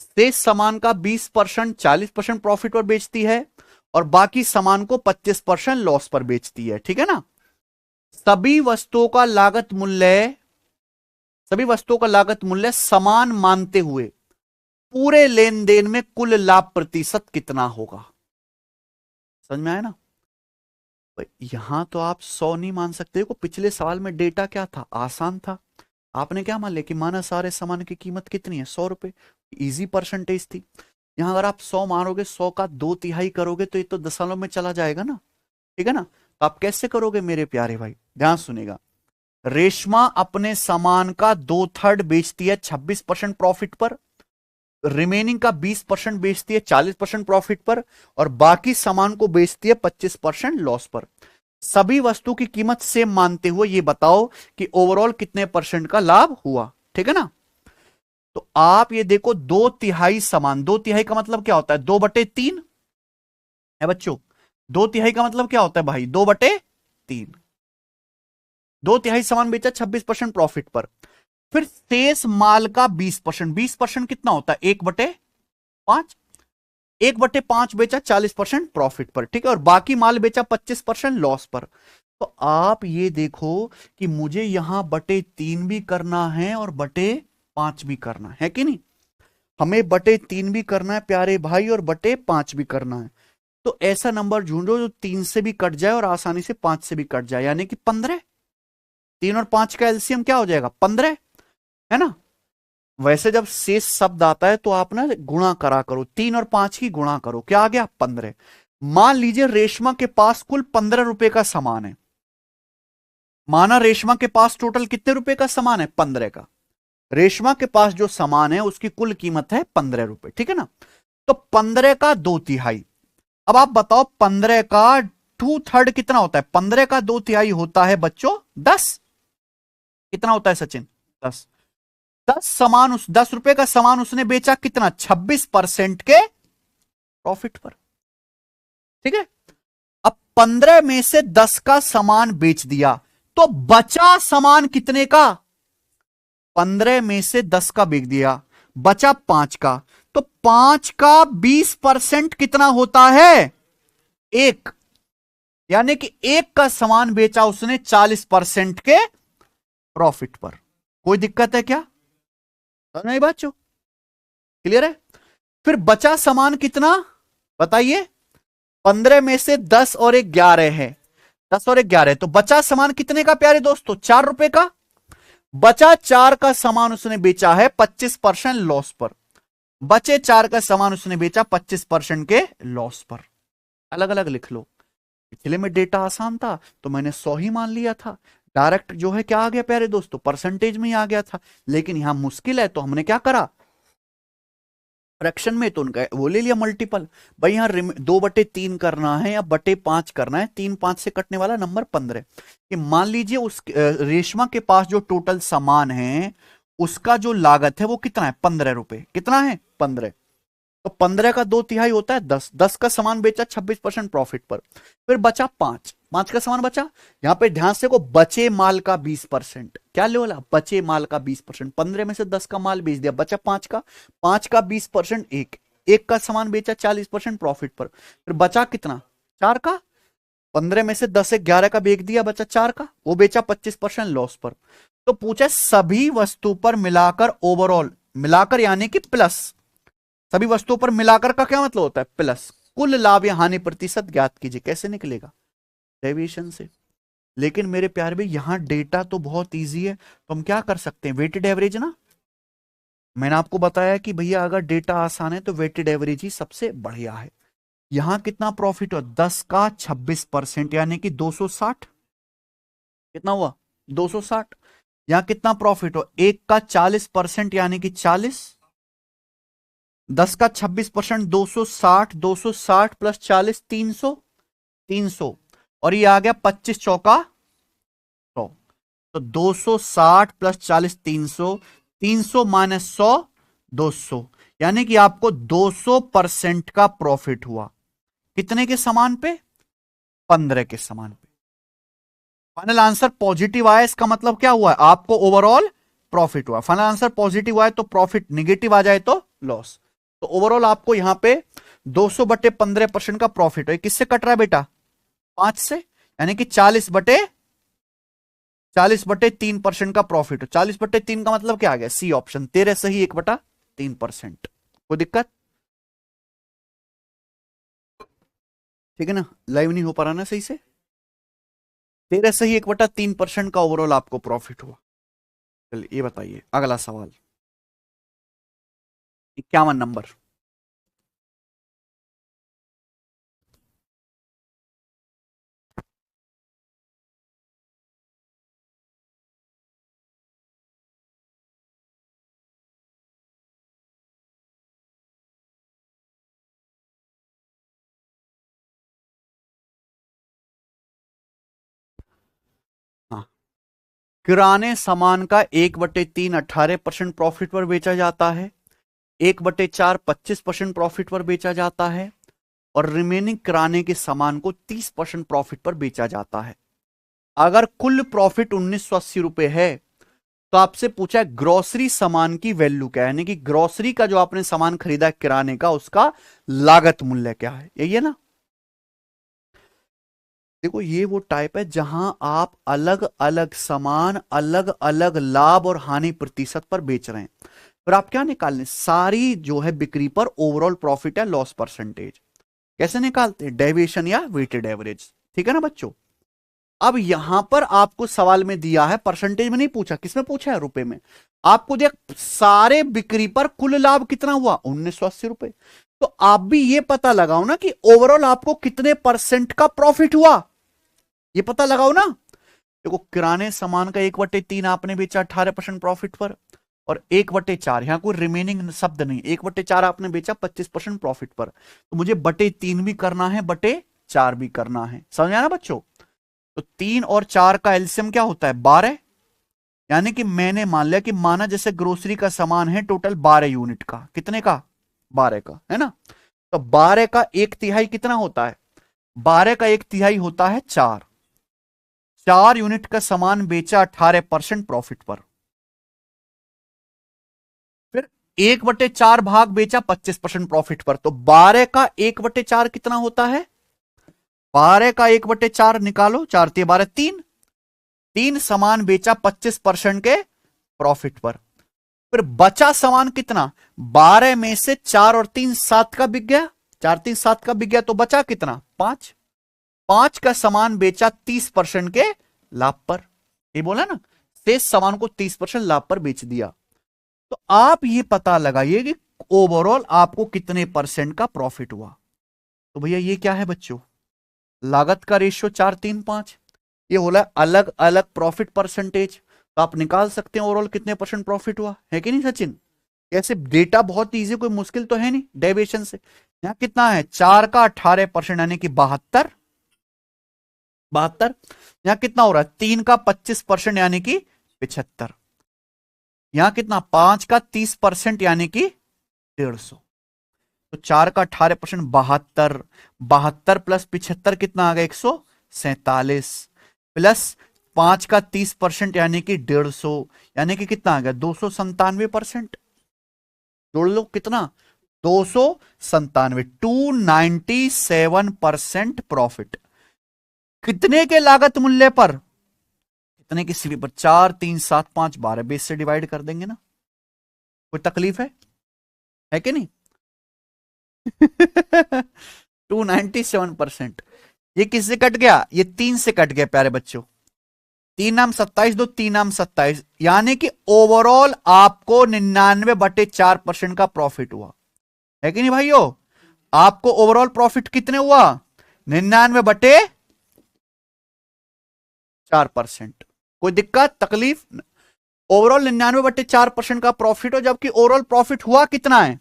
शेष सामान का 20% 40% प्रॉफिट पर बेचती है, और बाकी सामान को 25% लॉस पर बेचती है। ठीक है ना? सभी वस्तुओं का लागत मूल्य, सभी वस्तुओं का लागत मूल्य समान मानते हुए पूरे लेन देन में कुल लाभ प्रतिशत कितना होगा? समझ में आया ना? यहां तो आप 100 नहीं मान सकते को, पिछले सवाल में डेटा क्या था? आसान था। आपने क्या मान लिया कि माना सारे सामान की कीमत कितनी है? 100 रुपए, इजी परसेंटेज थी। यहां अगर आप 100 मारोगे, 100 का 2/3 करोगे तो ये तो दशमलव में चला जाएगा ना। ठीक है ना? तो आप कैसे करोगे मेरे प्यारे भाई? ध्यान सुनेगा, रेशमा अपने सामान का 2/3 बेचती है 26% प्रॉफिट पर, रिमेनिंग का 20% बेचती है 40% प्रॉफिट पर, और बाकी सामान को बेचती है 25% लॉस पर। सभी वस्तु की कीमत सेम मानते हुए ये बताओ कि ओवरऑल कितने परसेंट का लाभ हुआ। ठीक है ना? तो आप ये देखो, 2/3 सामान, 2/3 का मतलब क्या होता है? 2/3 है बच्चों। 2/3 का मतलब क्या होता है भाई? 2/3। 2/3 सामान बेचा 26% प्रॉफिट पर, फिर शेष माल का 20%, 20% कितना होता है? 1/5, 1/5 बेचा 40% प्रॉफिट पर। ठीक है, और बाकी माल बेचा 25% लॉस पर। तो आप ये देखो कि मुझे यहां 3/3 भी करना है और 5/5 भी करना है कि नहीं? हमें 3/3 भी करना है प्यारे भाई, और 5/5 भी करना है। तो ऐसा नंबर ढूंढो जो 3 से भी कट जाए और आसानी से 5 से भी कट जाए, यानी कि 15। 3 और 5 का एलसीएम क्या हो जाएगा? 15, है ना? वैसे जब शेष शब्द आता है तो आप ना गुणा करा करो, 3 और 5 की गुणा करो, क्या आ गया? 15। मान लीजिए रेशमा के पास कुल 15 रुपए का सामान है। माना रेशमा के पास टोटल कितने रुपए का सामान है? 15 का। रेशमा के पास जो सामान है उसकी कुल कीमत है 15 रुपए, ठीक है ना। तो 15 का 2/3। अब आप बताओ 15 का 2/3 कितना होता है? 15 का 2/3 होता है बच्चों 10। कितना होता है सचिन? 10। 10 रुपए का सामान उसने बेचा कितना? 26% के प्रॉफिट पर, ठीक है। अब 15 में से 10 का सामान बेच दिया तो बचा सामान कितने का? 15 में से 10 का बेच दिया, बचा 5 का। तो 5 का 20% कितना होता है? 1। यानी कि 1 का सामान बेचा उसने 40% के प्रॉफिट पर। कोई दिक्कत है क्या? नहीं बच्चों, क्लियर है? फिर बचा सामान कितना बताइए? 15 में से 10 और 11 है, 10 और 11, तो बचा सामान कितने का प्यारे दोस्तों? 4 रुपए का। बचा 4 का सामान उसने बेचा है 25% लॉस पर। बचे 4 का सामान उसने बेचा 25% के लॉस पर। अलग अलग लिख लो। पिछले में डेटा आसान था तो मैंने 100 ही मान लिया था, डायरेक्ट जो है क्या आ गया प्यारे दोस्तों? परसेंटेज में ही आ गया था। लेकिन यहां मुश्किल है तो हमने क्या करा? फ्रैक्शन में तो उनका वो ले लिया मल्टीपल। भाई यहाँ 2/3 करना है या 5 करना है, 3 5 से कटने वाला नंबर 15। कि मान लीजिए उस रेशमा के पास जो टोटल सामान है उसका जो लागत है वो कितना है? 15 रुपए। कितना है? 15। तो 15 का 2/3 होता है 10। 10 का सामान बेचा 26% प्रॉफिट पर। फिर बचा 5। 5 का सामान बचा। यहां पे ध्यान से को बचे माल का 20%। क्या ले बोला? बचे माल का 20%। 15 में से 10 का माल बेच दिया, बचा 5 का। 5 का 20% 1। 1 का सामान बेचा 40% प्रॉफिट पर। फिर बचा कितना? 4 का। 15 में से 10 11 का बेच दिया, बचा 4 का, वो बेचा 25% लॉस पर। तो पूछा सभी वस्तु पर मिलाकर ओवरऑल, मिलाकर यानी कि प्लस, सभी वस्तुओं पर मिलाकर का क्या मतलब होता है? प्लस। कुल लाभ या हानि प्रतिशत ज्ञात कीजिए। कैसे निकलेगा? डेविएशन से। लेकिन मेरे प्यारे भाई यहां डेटा तो बहुत इजी है, तो हम क्या कर सकते हैं? वेटेड एवरेज ना। मैंने आपको बताया कि भैया अगर डेटा आसान है तो वेटेड एवरेज ही सबसे बढ़िया है। यहां कितना प्रॉफिट हुआ? 10 का 26% यानी कि 260। कितना हुआ? 260। यहां कितना प्रॉफिट हुआ? 1 का 40% यानी कि 40। 10 का 26%, 260। 260 प्लस 40 300। 300 और ये आ गया 25 चौका 100। तो 260 प्लस 40 300। 300 माइनस 100 200। यानी कि आपको 200% का प्रॉफिट हुआ। कितने के समान पे? 15 के समान पे। फाइनल आंसर पॉजिटिव आया, इसका मतलब क्या हुआ? आपको ओवरऑल प्रॉफिट हुआ। फाइनल आंसर पॉजिटिव आया तो प्रॉफिट, निगेटिव आ जाए तो लॉस। तो ओवरऑल आपको यहां पे 200/15% का प्रॉफिट है। किससे कट रहा है बेटा? 5 से। यानी कि 40/3% का प्रॉफिट हो। 40/3 का मतलब क्या आ गया? सी ऑप्शन, 13 सही 1/3%। कोई दिक्कत? ठीक है ना? लाइव नहीं हो पा रहा ना सही से? 13 सही 1/3% का ओवरऑल आपको प्रॉफिट हुआ। चलिए ये बताइए अगला सवाल, 51 नंबर। हाँ, किराने सामान का 1/3 18% प्रॉफिट पर बेचा जाता है। 1/4 25% प्रॉफिट पर बेचा जाता है। और रिमेनिंग किराने के सामान को 30% प्रॉफिट पर बेचा जाता है। अगर कुल प्रॉफिट 1980 रुपए है तो आपसे पूछा है ग्रोसरी सामान की वैल्यू क्या है, यानी कि ग्रोसरी का जो आपने सामान खरीदा किराने का उसका लागत मूल्य क्या है। यही है ना? देखो ये वो टाइप है जहां आप अलग अलग सामान अलग अलग लाभ और हानि प्रतिशत पर बेच रहे हैं। फिर आप क्या निकालने? सारी जो है बिक्री पर ओवरऑल प्रॉफिट या लॉस परसेंटेज। कैसे निकालते हैं? डेविएशन या वेटेड एवरेज। ठीक है ना बच्चों? अब यहां पर आपको सवाल में दिया है, परसेंटेज में नहीं पूछा, किसमें पूछा है? रुपए में। आपको दिया सारे बिक्री पर कुल लाभ कितना हुआ? 1980 रुपए। तो आप भी ये पता लगाओ ना कि ओवरऑल आपको कितने परसेंट का प्रॉफिट हुआ, ये पता लगाओ ना। देखो किराने सामान का 1/3 आपने बेचा 18% प्रॉफिट पर, और 1/4 यहां कोई रिमेनिंग शब्द नहीं, 1/4 आपने बेचा 25% प्रॉफिट पर, तो मुझे 3/3 भी करना है, 4 भी करना है। समझ आया ना बच्चों? तो 3 और 4 का एलसीएम क्या होता है? 12। यानी कि मैंने मान लिया कि माना जैसे ग्रोसरी का सामान है टोटल 12 यूनिट का, कितने का? 12 का, है ना? तो 12 का 1/3 कितना होता है? 12 का 1/3 होता है 4। 4 यूनिट का सामान बेचा 18% प्रॉफिट पर, फिर 1/4 भाग बेचा 25% प्रॉफिट पर, तो 12 का 1/4 कितना होता है? 12 का 1/4 निकालो, 4 × 12 3। 3 सामान बेचा 25% के प्रॉफिट पर, फिर बचा सामान कितना? 12 में से 4 और 3 7 का बिक गया, 4 3 7 का बिक गया, तो बचा कितना? 5। 5 का सामान बेचा 30% के लाभ पर, ये बोला ना, शेष सामान को 30% लाभ पर बेच दिया। तो आप ये पता लगाइए कि ओवरऑल आपको कितने परसेंट का प्रॉफिट हुआ। तो भैया ये क्या है बच्चों? लागत का रेशियो 4-3-5, ये होला अलग अलग प्रॉफिट परसेंटेज। तो आप निकाल सकते हैं ओवरऑल कितने परसेंट प्रॉफिट हुआ, है कि नहीं सचिन? ऐसे डेटा बहुत इजी, कोई मुश्किल तो है नहीं डेविएशन से। यहां कितना है? 4 का 18% यानी कि 72। 72। यहां कितना हो रहा है? 3 का 25% यानी कि 75। यहां कितना? 5 का 30% यानी कि 150। तो 4 का 18% 72। 72 प्लस 75 कितना आ गया? 147 प्लस 5 का 30% यानी कि 150, यानी कि कितना आ गया? 297%। जोड़ लो कितना? 297, 297% प्रॉफिट। कितने के लागत मूल्य पर? कितने की सीवी पर? 4 3 7 5 12, 20 से डिवाइड कर देंगे ना। कोई तकलीफ है कि नहीं? 297%। ये किससे कट गया? ये 3 से कट गया प्यारे बच्चों। 3 नाम 27, दो 3 नाम 27, यानी कि ओवरऑल आपको 99/4% का प्रॉफिट हुआ, है कि नहीं भाइयों? आपको ओवरऑल प्रॉफिट कितने हुआ? 99/4%। कोई दिक्कत तकलीफ? ओवरऑल 99/4% का प्रॉफिट हो, जबकि ओवरऑल प्रॉफिट हुआ कितना है?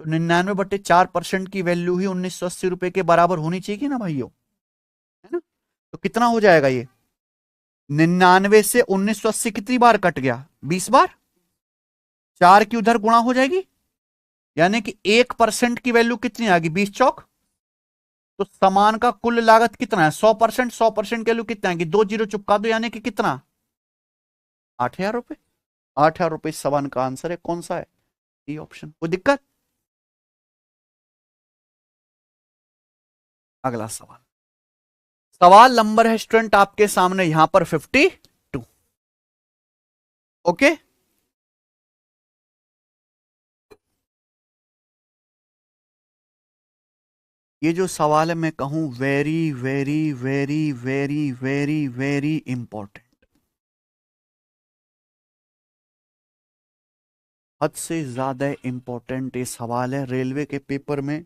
तो 99/4% की वैल्यू ही 1980 रुपए के बराबर होनी चाहिए ना भाइयों, है ना? तो कितना हो जाएगा ये? 99 से 1980 कितनी बार कट गया? 20 बार। 4 की उधर गुणा हो जाएगी, यानी कि 1% की वैल्यू कितनी आ गई? 20 चौक। तो सामान का कुल लागत कितना है? 100%। 100% की वैल्यू कितना आएगी? 2 जीरो चुपका दो, यानी कि कितना? 8,000 रुपए। 8,000 रुपए सवाल का आंसर है, कौन सा है? ये ऑप्शन। कोई दिक्कत? अगला सवाल। सवाल नंबर है स्टूडेंट आपके सामने यहां पर 52। ओके, ये जो सवाल है मैं कहूं very very very very very very important, हद से ज्यादा इंपॉर्टेंट ये सवाल है। रेलवे के पेपर में